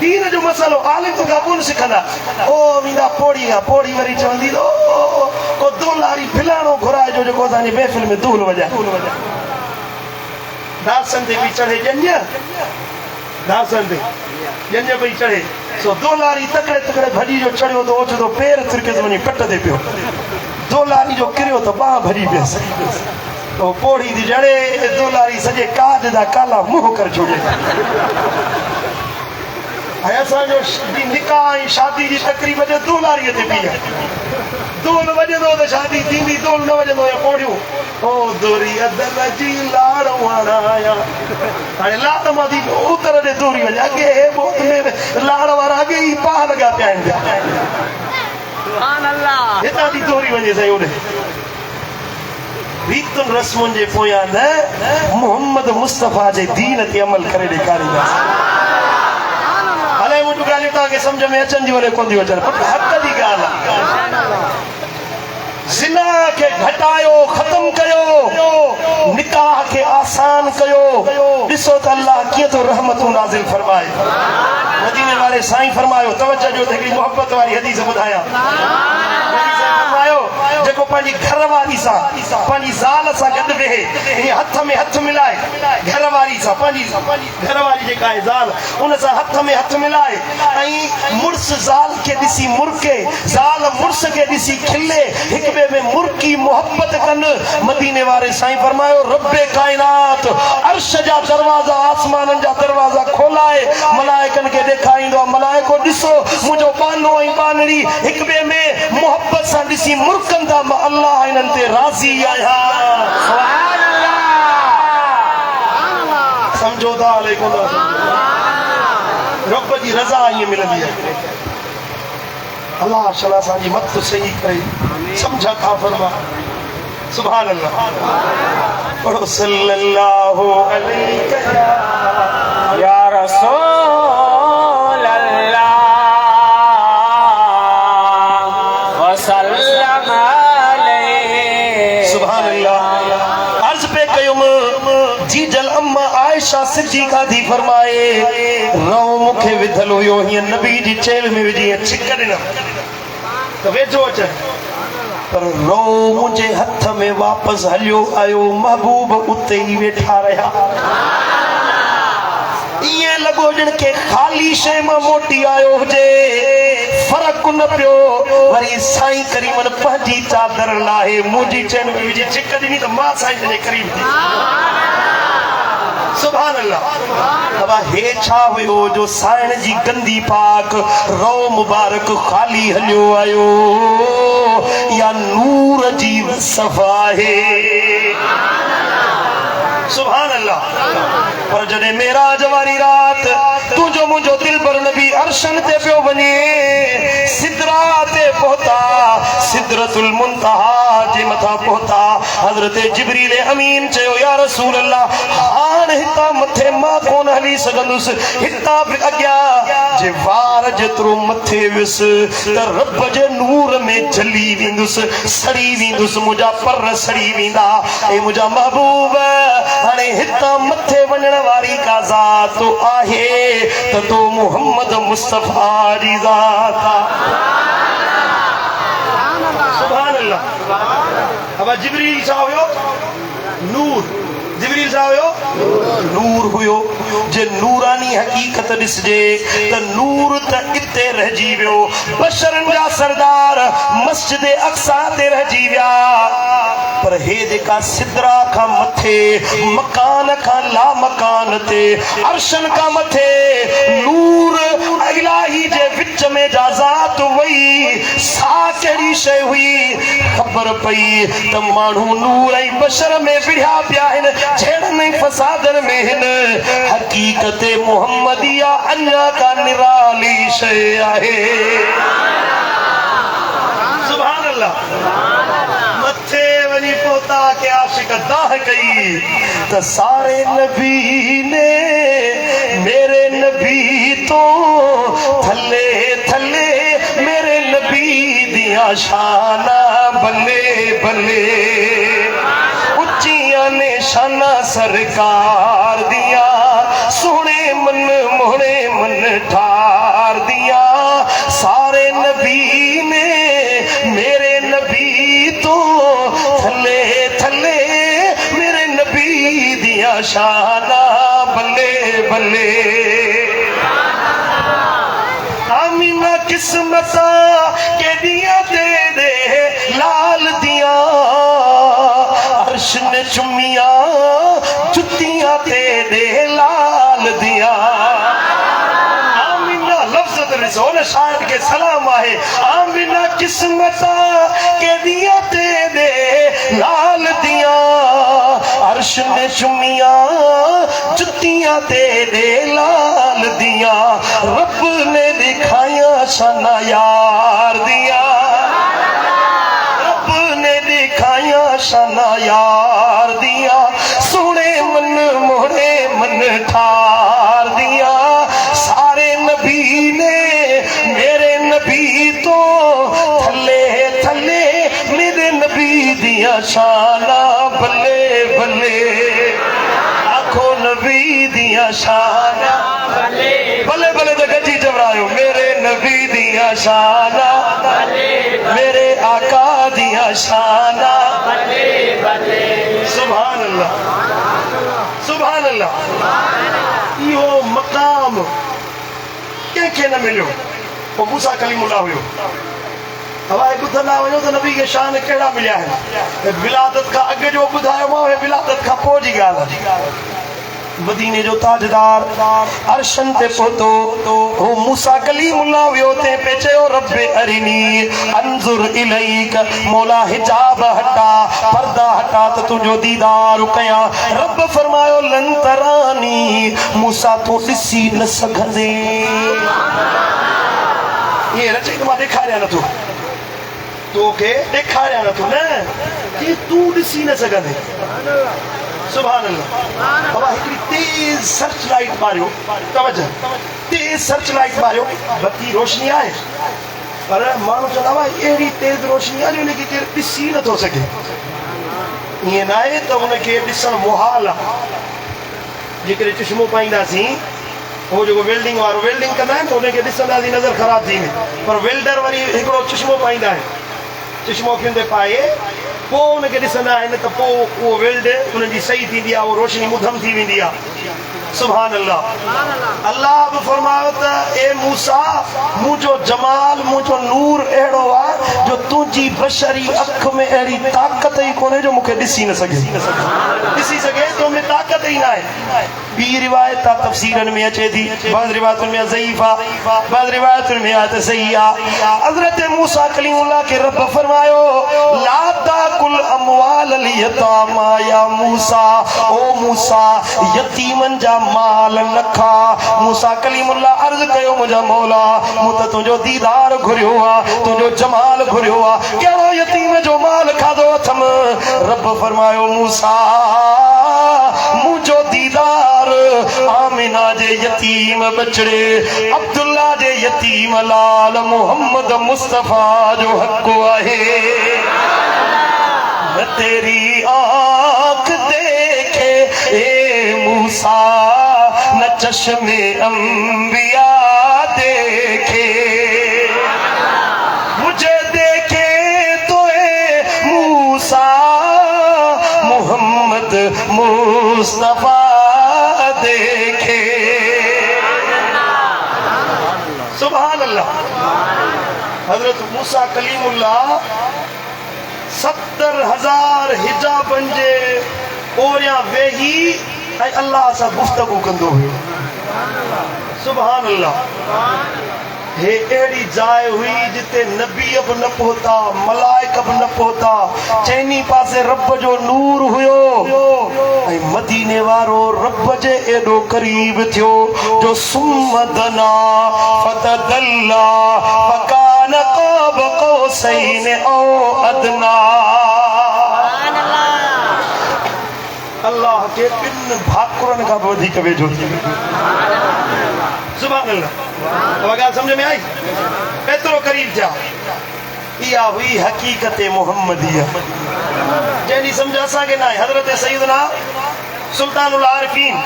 दीन जो मसालो आलिम खां कोन सिखंदा ओ वेंदा पोड़ी आहे पोड़ी वरी चवंदी को दुलारी फिलाणो घुराइजो जेको असांजे महफ़िल में दूल वॼाए दासनि ते बि चढ़े ॼञ दासनि ते ॼञ पई चढ़े सो दोलारी तकड़े तकड़े भॼी जो चढ़ियो त ओचितो पेर तिरके थो वञी पट ते पियो दोलारी जो किरियो त बांह भॼी पियसि पोड़ी थी जड़े दोलारी सॼे काज जा काला मुंहुं करे छोड़े ऐं असांजो निकाह ऐं शादी जी तकरीब जे दोलारीअ ते बि आहे दोल वॼंदो त शादी थींदी दोल न वॼंदो या पोड़ियूं ओ दोरी अदल जी लाड़ वाराया हाणे लाड़ मां थी उतर ॾे दोरी वञे अॻे हे बोत में लाड़ वारा अॻे ई पाह लॻा पिया आहिनि हितां थी दोरी वञे साईं ओॾे रीतुनि रस्मुनि जे पोयां न मोहम्मद मुस्तफ़ा जे दीन ते अमल करे ॾेखारींदासीं अलाए मुंहिंजूं ॻाल्हियूं तव्हांखे सम्झ में अचनि थियूं कोन थियूं अचनि पर हक़ जी ॻाल्हि आहे ज़िना खे घटायो ख़त्म कयो निकाह खे आसान कयो ॾिसो त अल्लाह कीअं थो रहमतूं नाज़िल फरमाए मदीने वारे साईं फरमायो तवज्जो जो हिकिड़ी मोहब्बत वारी हदीस ॿुधायां जेको पंहिंजी घरवारी सां पंहिंजी ज़ाल सां गॾु वेहे हीअं हथ में हथ मिलाए घरवारी सां पंहिंजी घरवारी जेका आहे ज़ाल उन सां हथ में हथ मिलाए ऐं मुड़ुस ज़ाल खे ॾिसी मुर्के ज़ाल मुड़ुस खे ॾिसी खिले हिक ॿिए में मुर्की मोहब्बत कनि मदीने वारे साईं फरमायो रब्बे काइनात अर्श जा दरवाज़ा आसमाननि जा दरवाज़ा खोलाए मलाइकनि खे ॾेखारींदो आहे मलाइको ॾिसो मुंहिंजो बानो ऐं बानड़ी हिक ॿिए में मोहब्बत सां ॾिसी मुर्कनि था मां अल्लाह इन्हनि ते राज़ी आहियां सुभान अल्लाह सम्झो था अलैकुम रब जी रज़ा ईअं मिलंदी आहे अल्लाह शला असांजी मत सही करे सम्झा था फरमा सुभान अल्लाह पढ़ो सल्लल्लाहु अलैहि या रसूल अल्लाह वसल्लम अलैहि सुभान अल्लाह अर्ज पे कयुम जी जल अम्मा आयशा सिद्दीक़ा थी फरमाए रो मुखे विधल हुयो हीअं नबी जी चेल में विझी छिक ॾिना त वेझो अचे पर रो मुंहिंजे हथ में वापसि हलियो आयो महबूब उते ई वेठा रहिया ईअं लॻो ॼण के ख़ाली शइ मां मोटी आयो हुजे फर्क न पियो वरी साईं करीमन पंहिंजी चादर लाहे मुंहिंजी चैन में विझी छिक ॾिनी त मां साईं जे करीब थी सुभान अल्लाह। अब हे छा हुयो जो साईं जी गंदी पाक रो मुबारक खाली हलियो आयो या नूर जी सफ़ा है सुभान अल्लाह। पर जॾहिं मेराज वारी रात तुंहिंजो मुंहिंजो दिल पर नबी अर्शन ते पियो वञे सिदरा ते पहुता सिदरतुल मुंतहा जे मथां पहुता हज़रत जिब्रील अमीन चयो या रसूल अल्लाह हाणे हितां मथे मां कोन हली सघंदुसि हितां बि अॻियां जे वार जेतिरो मथे वियुसि त रब जे नूर में जली वेंदुसि सड़ी वेंदुसि मुंहिंजा पर सड़ी वेंदा ऐं मुंहिंजा महबूब हाणे हितां मथे वञण वारी का ज़ात आहे त तो मोहम्मद मुस्तफा जी ज़ात सुभान अल्लाह। अब जिब्रील छा हुयो नूर जिब्रील छा हुयो नूर हुयो जे नूरानी हकीकत ॾिसजे त नूर त इते रहिजी वियो बशरन जा सरदार मस्जिद अक्सा ते रहिजी विया पर हे जेका सिदरा खां मथे मकान खां ला मकान ते अर्शन खां मथे नूर इलाही जे विच में जा ज़ात वई सा कहिड़ी शइ हुई ख़बर पई त माण्हू नूर ऐं बशर में विढ़िया पिया आहिनि छेड़नि फसादनि में हिन हकीकत मुहम्मदिया अञा का निराली शइ आहे सुभान अल्लाह। मथे वञी पहुता के आशिक दाह कई त सारे नबी ने मेरे नबी तो थले थले मेरे नबी दिया शाना बल्ले बल्ले उच्चियां ने शाना सरकार दिया सोने मन मोहने मन ठार दिया सारे नबी ने मेरे नबी तो थले थले मेरे नबी दिया शाना बल्ले बल्ले आमीना किस्मत के दिया दे दे लाल दिया अर्श ने चुमिया जुतियां दे दे लाल दिया आमीना लफ्ज़ रिज़ोन शायद के सलाम आहे आमीना किस्मत के दिया दे दे लाल दिया अर्श ने चुमिया जुतियां दे दे लाल दिया रब ने दिखाया शाना यार दिया रब ने दिखाया शाना यार दिया सोने मन मोहने मन ठार दिया सारे नबी ने मेरे नबी तो थले थले मेरे नबी दिया शाना बल्ले बल्ले आखो नबी दिया शाना बल्ले बल्ले तो गजी जबरायो मेरे नबी दिया शाना मेरे आका दिया शाना सुभान अल्लाह सुभान अल्लाह। इहो मकाम कंहिंखे न मिलियो वो मूसा कलीमुल्लाह हुयो हवाए ॿुधंदा वञो त नबी खे शान कहिड़ा मिलिया आहिनि विलादत खां अॻु जो ॿुधायो मां विलादत खां पोइ जी ॻाल्हि आहे मदीने जो ताजदार अर्शन ते पहुतो हो मूसा कलीमुल्लाह वियो ते पे चयो रब्बे अरिनी अंजुर इलैक मौला हिजाब हटा पर्दा हटा त तुंहिंजो दीदार कयां रब फरमायो लन तरानी मूसा तो ॾिसी न सघंदे ये रचे त मां ॾेखारियां नथो तोखे ॾेखारियां नथो न कि तूं ॾिसी न सघंदे सुभान अल्लाह। बाबा हिकिड़ी तेज सर्च लाइट मारियो तवजह तेज सर्च लाइट मारियो बत्ती रोशनी आहे पर माण्हू चवंदा हुआ अहिड़ी तेज रोशनी आहे उनखे केरु ॾिसी नथो सघे ईअं न आहे त उनखे ॾिसणु मुहाल आहे जेकॾहिं चश्मो पाईंदासीं वो जो वेल्डिंग वारो वेल्डिंग कंदा आहिनि उनखे ॾिसंदासीं नज़र ख़राब थी वेंदी पर वेल्डर वरी हिकिड़ो चश्मो पाईंदा आहिनि चश्मो अखियुनि ते पाए पोइ उनखे ॾिसंदा आहिनि त पोइ उहो वेल्ड उन्हनि जी सही थींदी आहे उहो रोशनी मुधम थी वेंदी आहे सुभान अल्लाह। अल्लाह बि फरमायो त ए मूसा मुझो जमाल मुझो नूर एड़ो आ जो तुझी बशरी अख में एड़ी ताकत ही कोने जो मुखे दिसी न सके, दिसी सके तो में ताकत ही ना है। बी रिवायत तफसीरन में अचे थी, बाद रिवायतुन में ज़ईफा, बाद रिवायतुन में आत सही आ। हजरत मूसा कलीमुल्लाह के रब फरमायो ला ताकुल अमवाल अल यतामा या मूसा, ओ मूसा यतीमन जा माल न खा। मूसा कलीमुल्लाह अर्ज कयो मुझा मौला मु त तुझो दीदार घुरियो आ, तुझो जमाल घुरियो आ, केड़ो यतीम जो माल खादो अथम। रब फरमायो मूसा मुझो दीदार आमिना जे यतीम बचड़े, अब्दुल्ला जे यतीम लाल मोहम्मद मुस्तफा जो हक आहे। न तेरी आँख देखे ए मूसा न चश्मे अंबिया देखे, मुझे देखे तो ए मूसा मोहम्मद मुस्तफा देखे। सुभान अल्लाह। हजरत मूसा कलीमुल्लाह 70,000 हिजाबन जे ओरिया वेही ऐं अल्लाह सां गुफ्तगू कंदो हुयो। सुभान अल्लाह। हे एड़ी जाए हुई जिते नबी अब न पहुता, मलाइक अब न पहुता, चैनी पासे रब जो नूर हुयो ऐं मदीने वारो रब जे एडो करीब थियो जो सुम्मदना फतदल्ला फकान क़ाब क़ौसैन औ अदना। अल्लाह के ॿिन भाकुरनि खां वधीक वेझो थी वियो। सुभान अल्लाह। अब ॻाल्हि समझ में आई? एतिरो करीब थिया। इहा हुई हकीकत मुहम्मदिया जंहिंजी सम्झ असांखे न आहे। हज़रत सैयदना सुल्तानुल आरिफीन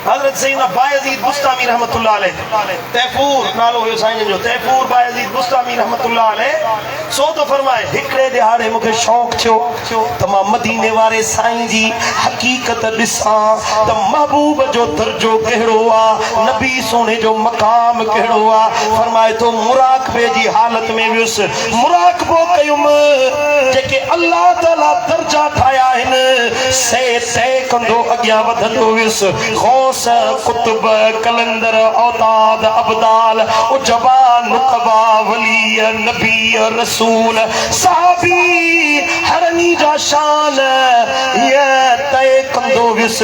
हज़रत सैयदना बायज़ीद बुस्तामी रहमतुल्लाह अलैह, तैफूर नालो हुयो साईं जो, तैफूर बायज़ीद बुस्तामी रहमतुल्लाह अलैह सो तो फरमाए हिकड़े दिहाड़े मूंखे शौक़ थियो त मां मदीने वारे साईं जी हकीकत ॾिसां त महबूब जो दर्जो कहिड़ो आहे, नबी सोने जो मक़ाम कहिड़ो आहे। फरमाए तो मुराक़बे जी हालत में वियुसि, मुराक़बो कयुमि जेके अल्लाह ताला दर्जा ठाहिया आहिनि से तय कंदो अॻियां वधंदो वियुसि। गौस कुतुब कलंदर औताद अबदाल उजबा नुकबा वली नबी रसूल साहबी हरनी जा शान ये तय कंदो विस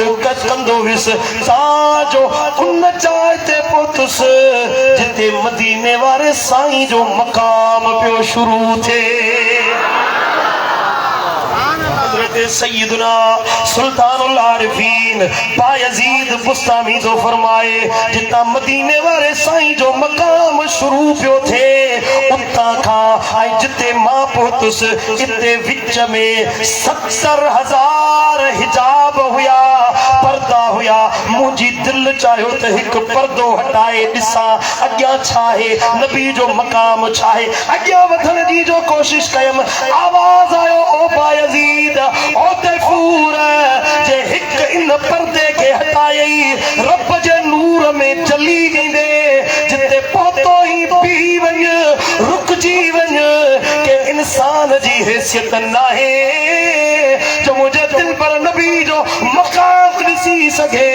कंदो विस ताजो उन चाहे ते पहुतुस जिते मदीने वारे साईं जो मकाम पियो शुरू थे। सैयदना सुल्तानुल आरिफीन बायज़ीद बुस्तामी जो फरमाए जिता मदीने वाले साईं जो मकाम शुरू पियो थे उता खां ऐं जिते मां पहुतुसि इते विच में 70,000 हिजाब हुया, पर्दा हुया। मुंहिंजी दिल चाहियो त हिकु पर्दो हटाए ॾिसां अॻियां छा आहे, नबी जो मकाम छा आहे, अॻियां वधण जी जो कोशिश कयमि। आवाज़ आयो ओ बायज़ीद ओ तैफूर जे हिक इन पर्दे के हटाई रब जे नूर में चली ईंदे जिते पहुतो ही पी वञ रुकजी वञ के इंसान जी हैसियत नाहे जो मुझे दिल पर नबी जो मकाम ॾिसी सघे।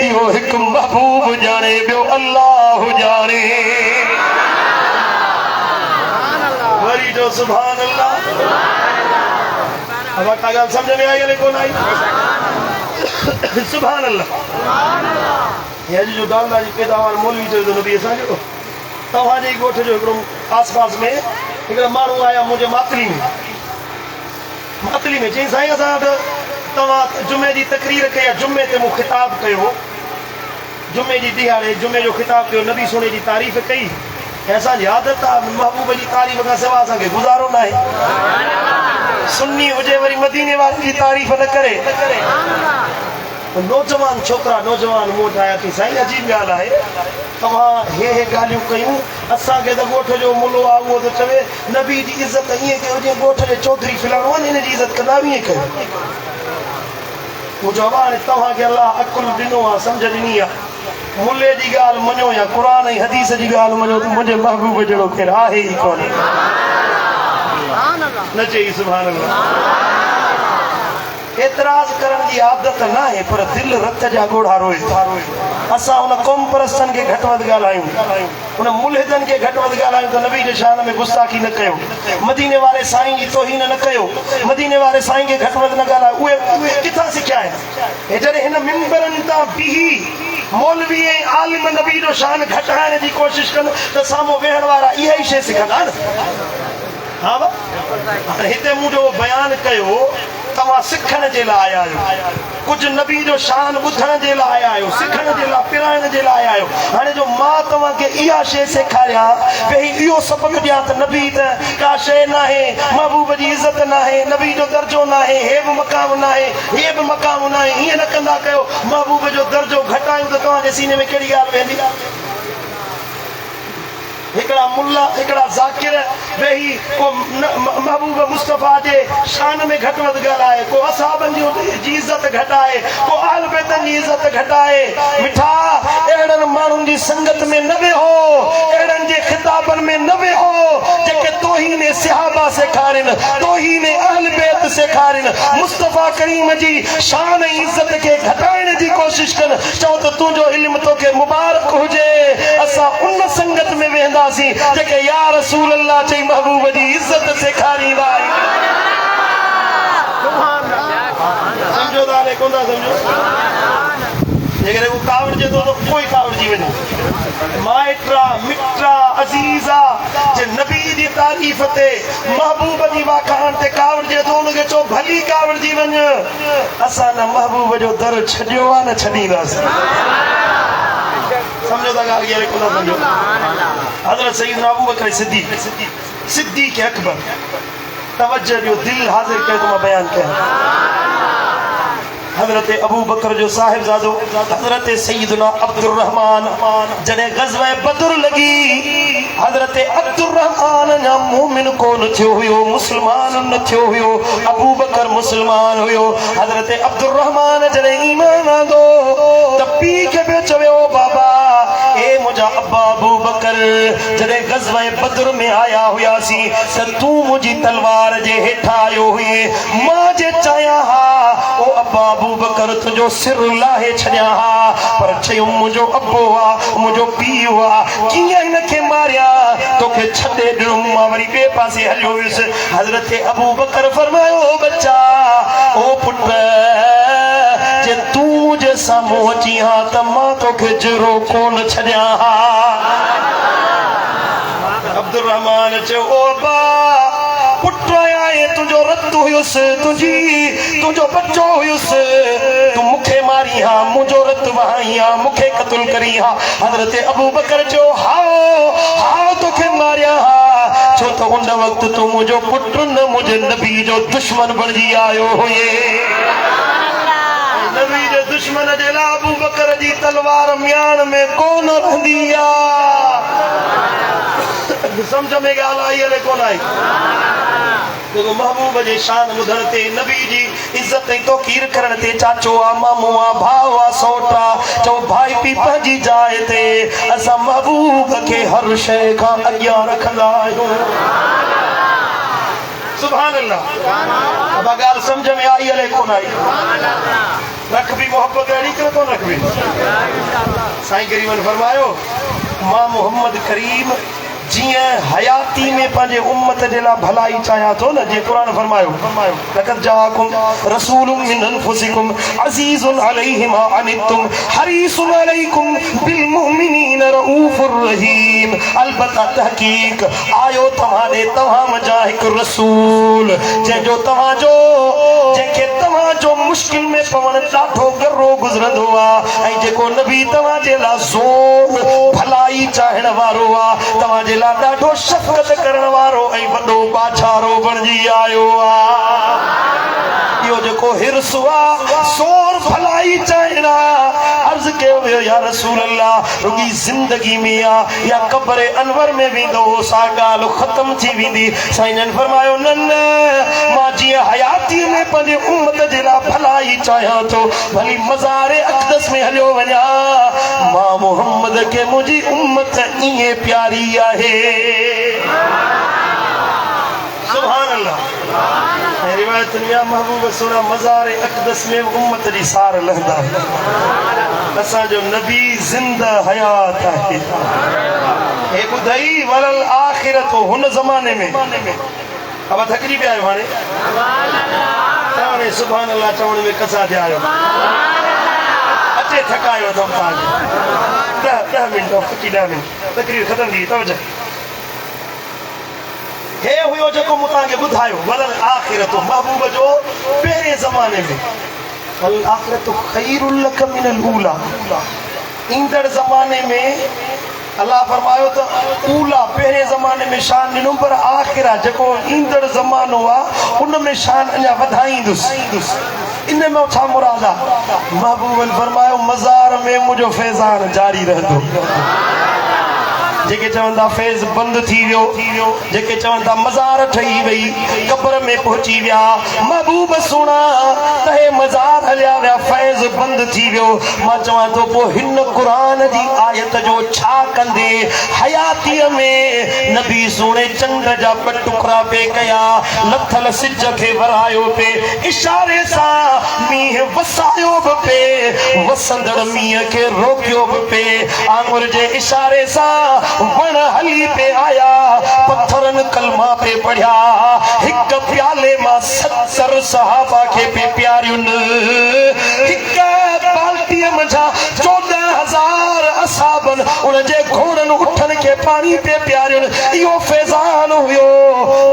इहो हिकु महबूब जाने ॿियो अल्लाह जाने। वरी जो सुभान अल्लाह। अब ॻाल्हि समझ में आई कोन आई? सुभान अल्लाह। ये जो दादा जी पैदावार मौलवी जो नबी असांजो तव्हांजे ॻोठ जो हिकिड़ो आस पास में हिकिड़ा माण्हू आया मुंहिंजे मातली में चई साईं असां वटि तव्हां जुमे जी तकरीर कई आहे, जुमे ते मूं ख़िताब कयो, जुमे जी दिहाड़े जुमे जो ख़िताब कयो, नबी सोने जी तारीफ़ कई। असांजी आदत आहे महबूब जी तारीफ़ खां सवाइ असांखे गुज़ारो न आहे। सुन्नी हुजे वरी मदीने वारनि जी तारीफ़ न करे। नौजवान छोकरा नौजवान मूं वटि आया थी साईं अजीब ॻाल्हि आहे तव्हां हे ॻाल्हियूं कयूं असांखे त ॻोठ जो मुलो आहे उहो त चवे नबी जी इज़त ईअं कयो जीअं ॻोठ जे चौधरी फिलाणो आहे हिन जी इज़त कंदा ईअं कयो। मुझो हाणे तव्हांखे अलाह अकुल ॾिनो आहे, सम्झ ॾिनी आहे। मुल्ले जी ॻाल्हि मञो या क़ुरान ऐं हदीस जी ॻाल्हि मञो त मुंहिंजे महबूब जहिड़ो केरु आहे ई कोन्हे। न चई सुभाणे एतराज़ करण जी आदत न आहे, पर दिलि रत जा ॻोढ़ा रोए। असां उन क़ौम परस्तनि खे घटि वधि ॻाल्हायूं, उन मुल्हिदनि खे घटि वधि ॻाल्हायूं त नबी जे शान में गुस्ताखी न कयो, मदीने वारे साईं जी तौहीन न कयो, मदीने वारे साईं खे घटि वधि न ॻाल्हायो। उहे किथां सिखिया आहिनि? जॾहिं हिन मिंबरनि तां बीही मौलवी ऐं आलिम नबी जो शान घटाइण जी कोशिशि कनि त साम्हूं वेहण वारा इहा ई शइ सिखंदा न। हा हाणे हिते मूं जो बयानु कयो, तव्हां सिखण जे लाइ आया आहियो, कुझु नबी जो शान ॿुधण जे लाइ आया आहियो, सिखण जे लाइ, पिराइण जे लाइ आया आहियो। हाणे जो मां तव्हांखे इहा शइ सेखारियां, भई इहो सबक़ ॾियां त नबी त का शइ न आहे, महबूब जी इज़त न आहे, नबी जो दर्जो न आहे, हे बि मक़ाम न आहे, हे बि मक़ाम न आहे, हीअं न कंदा कयो। महबूब जो दर्जो घटायूं त तव्हांजे सीने में कहिड़ी ॻाल्हि वेंदी? हिकिड़ा मुल्ला, हिकिड़ा ज़ाकिर वेही को महबूब मुस्तफ़ा जे शान में घटि वधि ॻाल्हाए, को असहाबनि जी इज़त घटाए, को आल बैतनि जी इज़त घटाए। मिठा अहिड़नि माण्हुनि जी संगत में न वेहो, अहिड़नि जे ख़िताबनि में न वेहो जेके तौहीन सहाबा सेखारिन, तौहीन अहल बैत सेखारिन, मुस्तफ़ा करीम जी शान ऐं इज़त खे घटाइण जी कोशिशि कनि। चओ त तुंहिंजो इल्मु तोखे मुबारक हुजे। असां उन संगत में वेंदा जेके या रसूल अल्लाह चई महबूब जी इज़त सेखारींदा आहिनि। समझो ताले कोन था समझो? जेकॾहिं उहो कावड़ जे थो त कोई कावड़ जी वञे, माइट्रा मिट्रा अज़ीज़ा जे नबी जी तारीफ़ ते, महबूब जी वाखाण ते कावड़ जे थो, उनखे चओ भली कावड़ जी वञ। असां न महबूब जो दर छॾियो आहे न छॾींदासीं। समझो था ॻाल्हि खे कोन समझो? हज़रत सईदना अबू बकर सिद्दीक़ अकबर, तवज्जो ॾियो, दिलि हाज़िर कयो त मां बयानु कयां। हज़रत अबू बकर जो साहिबजादो हज़रत सईदना अब्दुर रहमान जॾहिं ग़ज़वा बदर लॻी, हज़रत अब्दुर रहमान अञा मोमिन कोन थियो हुयो, मुस्लमान न थियो हुयो। अबू बकर मुस्लमान हुयो। हज़रत अब्दुर रहमान जॾहिं ईमान आंदो त पीउ खे पियो चवे, ओ बाबा, ए मुंहिंजा अब्बा अबू बकर, जॾहिं ग़ज़वा बदर में आया हुयासीं त तूं मुंहिंजी तलवार जे हेठां आयो हुई, मां जे चाहियां हा ओ अब्बा अबू बकर तुंहिंजो सिर लाहे छॾियां हा, पर चयो मुंहिंजो अब्बो आहे, मुंहिंजो पीउ आहे, कीअं हिनखे मारिया, तोखे छॾे ॾिनो। मां वरी ॿिए पासे हलियो वियुसि। हज़रत अबू बकर फरमायो, ओ बच्चा, ओ पुट, जे तूं मुंहिंजे साम्हूं अची हा त मां तोखे जहिड़ो कोन छॾियां हा। अब्दुर रहमान चयो, ओ अब्बा, पुट आया, तुंहिंजो रत हुयुसि, तुंहिंजो बच्चो हुयुसि, तूं मूंखे मारी हा, मुंहिंजो रत वहाई हा, मूंखे क़त्ल करी हा। हज़रत अबू बकर चयो, हाओ तोखे मारिया हा, छो त उन वक़्तु तूं मुंहिंजो पुट न मुंहिंजे नबी जो दुश्मन बणिजी आयो हुए। नबी जे दुश्मन जे लाइ अबू बकर जी तलवार म्यान में कोन रहंदी आहे। समझ में ॻाल्हि आई हले कोन आई? देखो महबूब जे शान ॿुधण ते, नबी जी इज़त ऐं तौक़ीर करण ते, चाचो आ, मामू आ, भाउ आ, सौट आ, चओ भाई पी पंहिंजी जाइ ते, असां महबूब खे हर शइ खां अॻियां रखंदा आहियूं। सुभान अल्लाह। अब ॻाल्हि समझ में आई हले कोन आई? रखबी मोहब्बत अहिड़ी कि कोन रखबी? साईं करीमन फरमायो, मां मोहम्मद करीम जीअं हयाती में पंहिंजे उम्मत जे लाइ भलाई चाहियां थो न, जीअं क़ुरान फरमायो, लक़द जाअकुम रसूलुम मिन अनफुसिकुम अज़ीज़ुन अलैहि मा अनित्तुम हरीसुन अलैकुम बिल मुमिनीन रऊफुर रहीम। अलबत्ता तहक़ीक़ आयो तव्हां मंझां हिकु रसूल, जंहिंखे तव्हांजो मुश्किल में पवण ॾाढो गरो गुज़रंदो आहे, ऐं जेको नबी तव्हांजे लाइ ज़ोर भलाई चाहिण वारो आहे, तव्हांजे ॾाढो शफ़क़त करण वारो ऐं वॾो बाछारो बणिजी आयो आहे। इहो जेको हिर्स आहे, सोर भलाई चाहिणा, अर्ज़ कयो वियो या रसूल अल्लाह रुगी जिंदगी में आ या कब्र अनवर में वेंदो सा गाल खत्म थी वेंदी साईं ने फरमायो न मां जी हयाती में पंहिंजे उम्मत जे लाइ भलाई चाहियां तो भली मज़ार अक़दस में हलियो वञा मां मोहम्मद के मुंहिंजी उम्मत इए प्यारी आहे सुभान अल्लाह रिवायत में महबूब सोना मज़ार अक़दस में उम्मत जी सार लहंदा असा जो नबी जिंदा हयात है हे बुधाई वलल आखिरत हुन जमाने में अब थकरी पे आयो हाने चवणे सुभान अल्लाह चवण में कसा थे आयो अचे थकायो तुम ताज 10 मिनट 10 मिनट तकरीर खत्म थी तवजह हे हुयो जको मुता के बुधायो वलल आखिरत महबूब जो पहले जमाने में वल आखिरत खैरुल लक मिनल ऊला इंदर जमाने में अल्लाह फरमायो तो ऊला पहले जमाने में शान ॾिनो पर आखिरा जको इंदर जमानो आ उन में शान अञा वधाईंदुस इन में छा मुराद आ महबूबन फरमायो मज़ार में मुझो फैज़ान जारी रहंदो जेके चवंदा फैज़ बंद थी वियो जेके चवंदा मज़ार ठही वई कब्र में पहुंची विया महबूब सुना तहे मज़ार हलिया विया फैज़ बंद थी वियो मां चवां तो पो हिन कुरान जी आयत जो छा कंदे हयातीअ में नबी सुणे चंड जा टुकड़ा पे कया लथल सिज खे वरायो पे इशारे सां मींह वसायो पे वसंदड़ मींह खे रोकियो पे आंगुर जे इशारे सां वण हली पे आया पत्थरन कलमा पे पढ़िया हिक प्याले मां 70 सहाबा के पे प्यारियुन हिक बाल्टी मजा 14,000 असाबन उन जे घोड़न उठन के पानी पे प्यारियुन इहो फैज़ान हुयो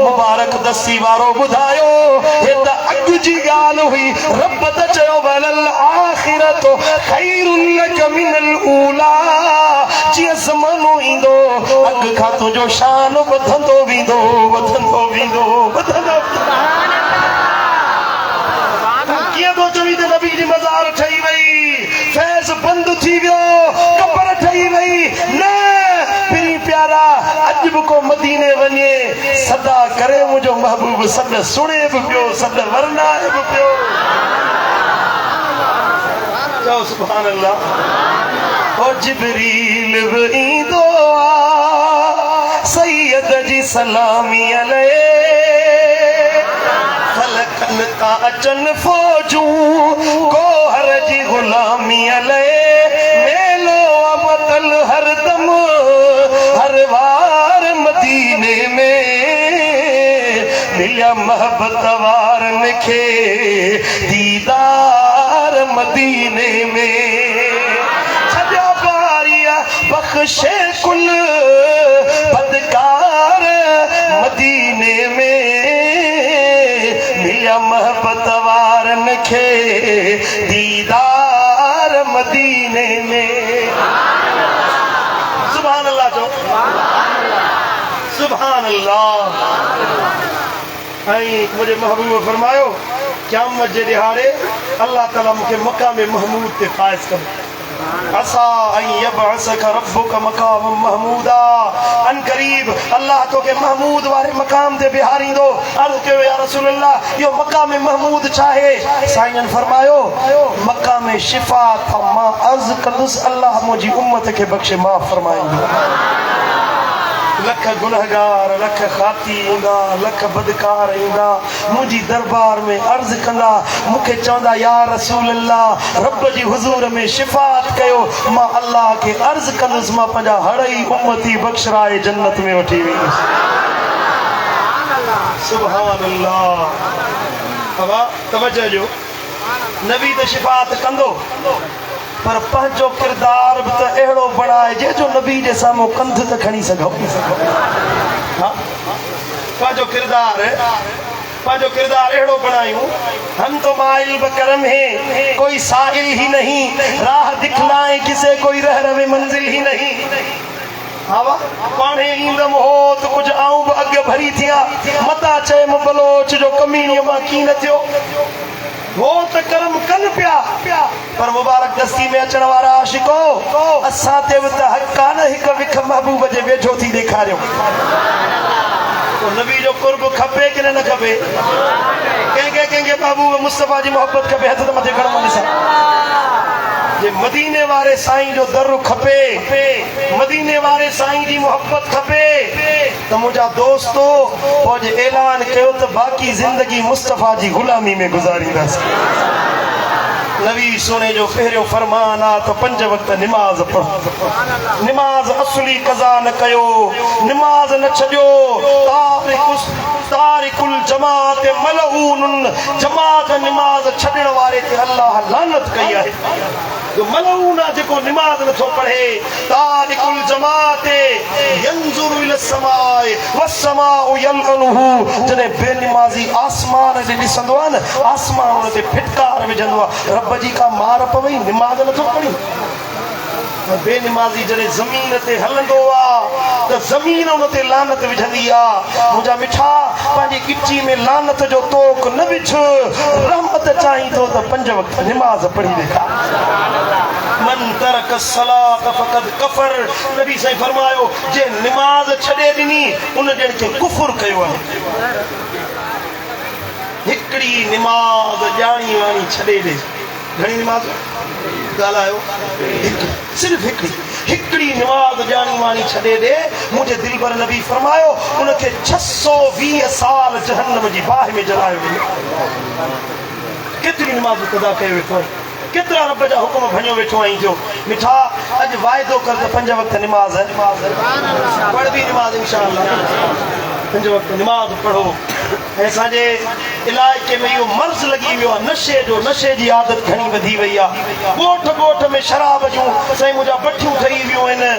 मुबारक दसी वारो बुधायो हे त अग जी गाल हुई रब त चयो वलल आखिरत खैरुल लक मिनल ऊला जी ज़मानो इंदो अग खा तुझो शान वधंदो वेंदो कीअं थो चवी त नबी जी मज़ार ठही वई फैज़ बंद थी वियो कब्र ठही वई न पिरी प्यारा अज भी को मदीने वञे सदा करे मुझो महबूब सद सुणे भी पियो सद वरनाए भी पियो चओ सुभान अल्लाह ओ जिब्रील भी ईंदो सैयद जी सलामी अलैहि फलकन ता अचन फौजूं गोहर जी गुलामी अलैहि मेलो अबतल हरदम हर वार मदीने में मिलिया मोहब्बत वारन खे दीदार मदीने में छॾिया बारिया बख़्शे कुल बदकार मदीने में मिलिया मोहब्बत वारन खे दीदार मदीने में सुभान अल्लाह जो सुभान अल्लाह मुझे महबूब फरमायो क़यामत जे ॾिहाड़े अल्लाह ताला मूंखे मक़ाम महमूद ते फ़ाइज़ कर असा यबअसक रब्बुक मक़ाम महमूदा अन करीब अल्लाह तो के महमूद वाले मकाम ते बिहारींदो अर्ज़ कयो या रसूल अल्लाह यो मकाम महमूद चाहे साईं फरमायो मकाम शिफा था मां अर्ज़ कंदुस अल्लाह मुझी उम्मत के बख्शे माफ फरमाईंदो लख गुनहगार लख खाती ईंदा लख बदकार ईंदा मुझी दरबार में अर्ज कंदा मुखे चवंदा या रसूल अल्लाह रब जी हुजूर में शिफात कयो मां अल्लाह के अर्ज कंदुस मां पंजा हड़ई उम्मती बख्शराए जन्नत में वठी वेंदुस सुभान अल्लाह बाबा तवज्जो जो नबी तो शिफात कंदो पर पंहिंजो किरदार भी तो अहिड़ो बणाए जो नबी जे साम्हूं कंध त खणी सघो पंहिंजो किरदार अहिड़ो बणायूं हम तो माइल बकरम है कोई साहिल ही नहीं राह दिखलाए किसे कोई रह रवे मंजिल ही नहीं हवा पाणे ईंदम हो तो कुछ आऊं अग भरी थिया मता चए बलोच जो कमीणीअ मां की न थियो वो त करम कन पिया पर मुबारक दस्ती में अचण वारा आशिको असां ते बि त हक़ आहे न हिक विख महबूब जे वेझो थी ॾेखारियो तो नबी जो कुर्ब खपे कि न खपे कंहिंखे महबूब मुस्तफा जी मोहब्बत खपे हथ त मथे खणो मां ॾिसां जे मदीने वारे साईं जो दर खपे मदीने वारे साईं जी मोहब्बत खपे तो मुझा दोस्तो पोइ जे ऐलान कयो त बाक़ी जिंदगी मुस्तफा जी गुलामी में गुजारींदासीं नबी सोने जो पहिरियों फरमान आ तो 5 वक्त निमाज पढ़ो निमाज असली कज़ा न कयो निमाज न छॾियो तारिकुल जमात मलऊन जमात निमाज छॾण वारे ते अल्लाह लानत कई आहे जो मलऊन आहे जेको निमाज नथो पढ़े तारिकुल जमात यंजुरु इल समाए वसमाउ यलअनुहु जने बेनिमाज़ी आसमान ते ॾिसंदो आहे न आसमान उन ते फिटकार विझंदो आहे रब जी का मार पवई निमाज नथो पढ़ी बेनिमाज़ी जॾहिं ज़मीन ते हलंदो आहे त ज़मीन उन ते लानत विझंदी आहे मुंहिंजा मिठा पंहिंजी गिची में लानत जो तोक न विझ रहमत चाहीं थो त 5 वक्त निमाज़ पढ़ी ॾेखार मन तरक सलात फक़द कफर नबी साईं फरमायो जे निमाज़ छॾे ॾिनी उन ॼण खे कुफर कयो आहे हिकिड़ी निमाज़ ॼाणी वाणी छॾे ॾे घणी निमाज़ ॻाल्हायो सिर्फ़ हिकिड़ी निमाज़ ॼाणी वाणी छॾे ॾे मुंहिंजे दिल पर नबी फरमायो उनखे 620 साल जहन्नम जी बाहि में जलायो वेंदो केतिरी निमाज़ क़ज़ा कयो वेठो केतिरा रब जा हुकुम भञो वेठो आहीं जो मिठा अॼु वाइदो कर त 5 वक्त निमाज़ पढ़बी निमाज़ इंशाअल्लाह 5 वक्त निमाज़ पढ़ो ऐं असांजे इलाइक़े में इहो मर्ज़ लॻी वियो आहे नशे जी आदत घणी वधी वई आहे ॻोठ में शराब जूं साईं मुंहिंजा भठियूं ठही वियूं आहिनि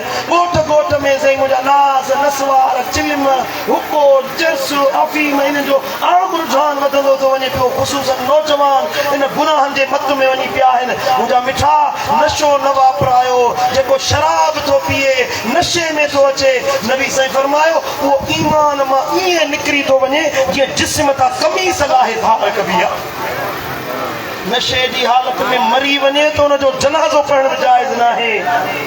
ॻोठ में साईं मुंहिंजा नास नसवार चिलिम हुको चिर्स अफ़ीम हिन जो आम रुझान वधंदो थो वञे पियो ख़ुशूसन नौजवान इन गुनाहनि जे मत में वञी पिया आहिनि मुंहिंजा मिठा नशो न वापरायो जेको शराब थो पीए नशे में थो अचे नबी साईं फरमायो उहो ईमान मां ईअं निकिरी थो वञे जीअं जिस्म तां कमीस लाहे धार कबी आहे नशे जी हालत में मरी वञे तो उनजो जनाज़ो पढ़ण जाइज़ न आहे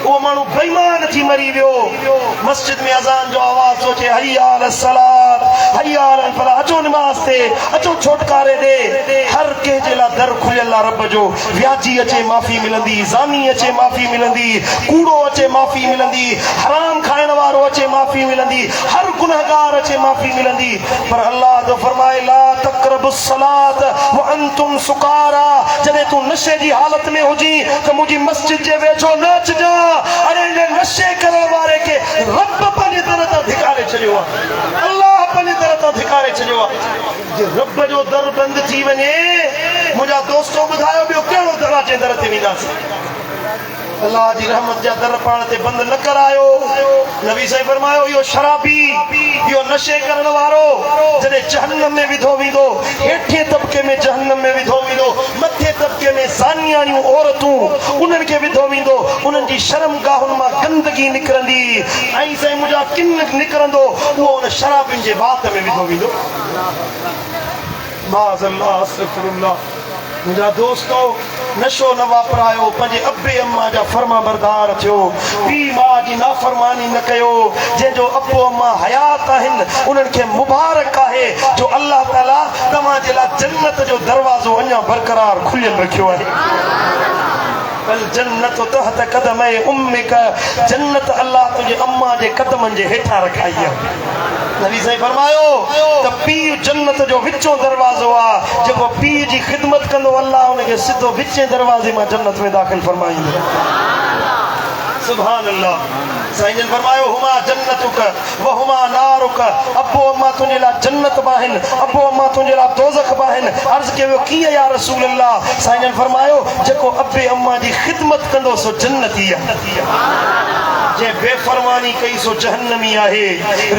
उहो माण्हू बेईमान थी मरी वियो मस्जिद में अज़ान जो आवाज़ सोचे हय्या अल सलात हय्या अल फलाह अचो निमाज़ ते अचो छोटकारे दे हर कंहिं जे लाइ दर खुलियल आहे रब जो व्याजी अचे माफ़ी मिलंदी ज़ानी अचे माफ़ी मिलंदी कूड़ो अचे माफ़ी मिलंदी हराम खाइण वारो अचे माफ़ी मिलंदी हर गुनहगार अचे माफ़ी मिलंदी पर अल्लाह जो फरमाए ला तक़रबुस सलात व अंतुम सुकारा जॾहिं तूं नशे जी हालत में हुजी त मुंहिंजी मस्जिद जे वेझो न अचिजा अरे नशे करण वारे खे रब पंहिंजे दर तां धिकारे छॾियो आहे अल्लाह पंहिंजे दर तां धिकारे छॾियो आहे जे रब जो दर बंदि थी वञे मुंहिंजा दोस्तो ॿुधायो ॿियो कहिड़ो दर जे दर ते वेंदासीं अल्लाह जी रहमत जा दर पाण ते बंदि न करायो नबी साईं फरमायो इहो शराबी इहो नशे करण वारो जॾहिं जहन्नम में विधो वेंदो हेठिएं तबके में जहन्नम में विधो वेंदो मथे तबके में ज़ानियाणियूं औरतूं उन्हनि खे विधो वेंदो उन्हनि जी शर्मगाहुनि मां गंदगी निकिरंदी ऐं साईं मुंहिंजा किन निकिरंदो उहो उन शराबियुनि जे वात में विधो वेंदो माज़अल्लाह अस्तग़फिरुल्लाह मुंहिंजा दोस्तो नशो न वापरायो पंहिंजे अबे अम्मा जा फर्मा बरदार थियो पीउ माउ जी नाफ़रमानी न कयो जंहिंजो अबो अम्मा हयात आहिनि उन्हनि खे मुबारक आहे जो अल्लाह ताला तव्हांजे लाइ जन्नत जो दरवाज़ो अञा बरक़रार खुलियल रखियो आहे जन्नत तहत कदम उम्मिक जन्नत अल्लाह तुंहिंजे अम्मा जे कदमनि जे हेठां रखाई आहे नबी साईं फरमायो त पीउ जन्नत जो विचों दरवाज़ो आहे जेको पीउ जी ख़िदमत कंदो अल्लाह उनखे सिधो विचें दरवाज़े मां जन्नत में दाख़िल फरमाईंदो सुभान अल्लाह साईं जन फरमायो हुमा जन्नतुक व हुमा नारुक अबो अम्मा तुंहिंजे लाइ जन्नत बि आहिनि अबो अम्मा तुंहिंजे लाइ दोज़ख बि आहिनि अर्ज़ कयो कीअं या रसूल अल्लाह साईं जन फरमायो जेको अबे अम्मा जी ख़िदमत कंदो सो जन्नती आहे जे बेफरमानी कई सो जहन्नमी आहे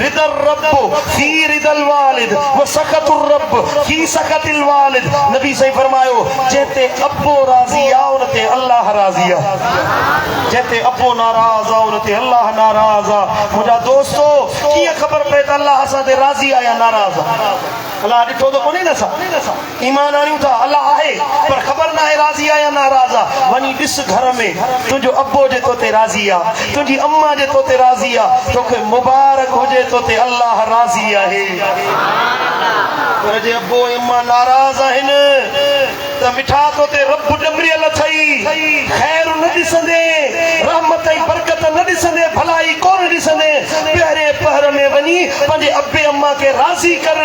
रिदर रब फी रिदल वालिद व सखतुर रब फी सखतिल वालिद नबी साईं फरमायो जेते अबो राज़ी आहे उन ते अल्लाह राज़ी आहे जेते अबो नाराज़ आहे उन ते अल्लाह नाराज़ आहे मुंहिंजा दोस्तो कीअं ख़बर पए त अल्लाह असां ते राज़ी आहे या नाराज़ आहे अल्लाह ॾिठो त कोन्हे न असां ईमान आणियूं था अल्लाह आहे पर ख़बर न आहे राज़ी आहे या नाराज़ आहे वञी ॾिस घर में तुंहिंजो अब्बो जे तो ते राज़ी आहे तुंहिंजी अम्मा जे तो ते राज़ी आहे तोखे मुबारक हुजे तो ते अल्लाह राज़ी आहे पर जे अब्बो अम्मा नाराज़ आहिनि त मिठा तो ते रब ॾमरियल अथई ख़ैर न ॾिसंदे रहमत ऐं बरकत न ॾिसंदे भलाई कोन ॾिसंदे पहिरें पहर में वञी पंहिंजे अब्बे अम्मा खे राज़ी कर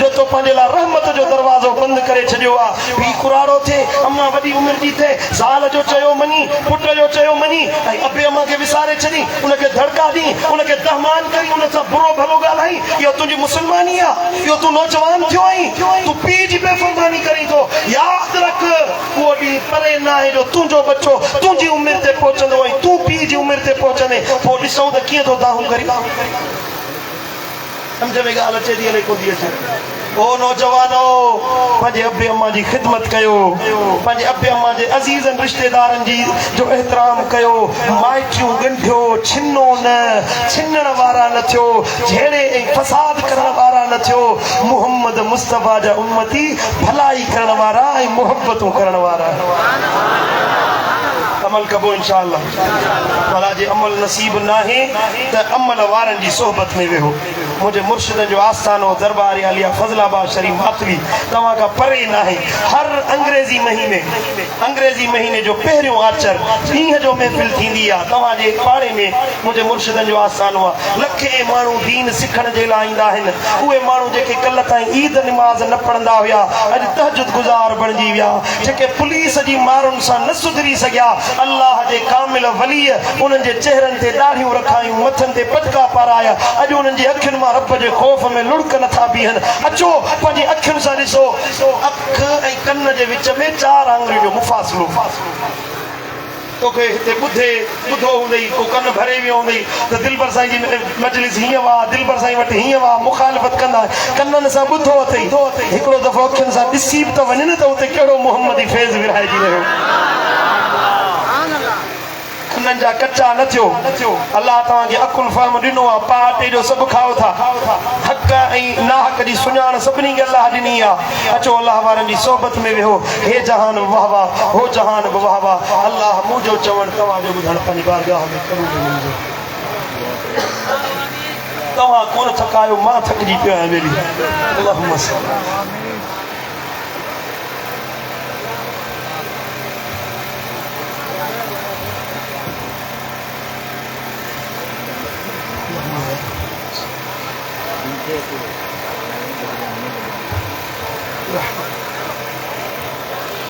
जो तो पंहिंजे लाइ रहमत जो दरवाज़ो बंदि करे छॾियो आहे पीउ कुराड़ो थिए अम्मा वॾी उमिरि जी थिए ज़ाल जो चयो मञी पुट जो चयो मञी ऐं अब्बे अम्मा खे विसारे छॾी उनखे धड़का ॾी उनखे दहमान करी उन सां बुरो भलो ॻाल्हाई इहो तुंहिंजी मुस्लमानी आहे इहो तूं नौजवान थियो आहीं तूं पीउ जी बेफ़रमानी करीं थो यादि रख उहो ॾींहुं परे न आहे जो तुंहिंजो बच्चो तुंहिंजी उमिरि ते पहुचंदो ऐं तूं पीउ जी उमिरि ते पहुचंदे पोइ ॾिसूं त कीअं थो दाहूं करी सम्झ में ॻाल्हि अचे थी अलाए कोन थी अचे ओ नौजवानो पंहिंजे अब्बे अम्मा जी ख़िदमत कयो पंहिंजे अब्बे अम्मा जे अज़ीज़नि रिश्तेदारनि जी जो एहतराम कयो माइटियूं ॻंढियो छिनो न छिनण वारा न थियो झेड़े ऐं फसाद करण वारा न थियो मुहम्मद मुस्तफ़ा जा उम्मती भलाई करण वारा ऐं मुहबतूं करण वारा अमल कबो इंशाअल्लाह भला जे अमल नसीब नाहे त अमल वारनि जी सोहबत में वेहो मुझे मुर्शिद जो आस्थानो दरबार आलिया फजलाबाद शरीफ मातवी तव्हां खां परे न आहे हर अंग्रेज़ी महीने जो पहिरियों आचर ॾींहं जो महफ़िल थींदी आहे तव्हांजे पाड़े में मुंहिंजे मुर्शिदनि जो आस्थानो आहे लखे माण्हू दीन सिखण जे लाइ ईंदा आहिनि उहे माण्हू जेके कल्ह ताईं ईद निमाज़ न पढ़ंदा हुआ अॼु तहजुद गुज़ार बणिजी विया जेके पुलिस जी मारुनि सां न सुधरी सघिया अल्लाह जे कामिल वलीअ उन्हनि जे चेहरनि ते ॾाढ़ियूं रखायूं मथनि ते पटका पाराया अॼु उन्हनि जे अखियुनि मां रब जे खौफ़ में लुड़क नथा बीहनि अचो पंहिंजी अखियुनि सां ॾिसो अख ऐं कन जे विच में 4 आङुरियुनि जो मुफ़ासिलो तोखे हिते ॿुधो हूंदई को कन भरे वियो हूंदई त दिलबर साईं जी मजलिस हीअं वा दिलबर साईं वटि हीअं वा मुखालफ़त कंदा कननि सां ॿुधो अथई हिकिड़ो दफ़ो अखियुनि सां ॾिसी बि त वञे न त उते कहिड़ो मुहम्मदी फैज़ विरहाइजी रहियो कननि जा कचा न थियो अल्लाह तव्हांखे अकुल फहम ॾिनो आहे पाटे जो सभु खाओ था हक़ ऐं नाहक़ जी सुञाण सभिनी खे अल्लाह ॾिनी आहे अचो अल्लाह वारनि जी सोहबत में वेहो हे जहान वाह वाह हो जहान बि वाह वाह अल्लाह मुंहिंजो चवणु तव्हांजो ॿुधणु पंहिंजी बारगाह में क़बूल तव्हां कोन थकायो मां थकिजी पियो आहियां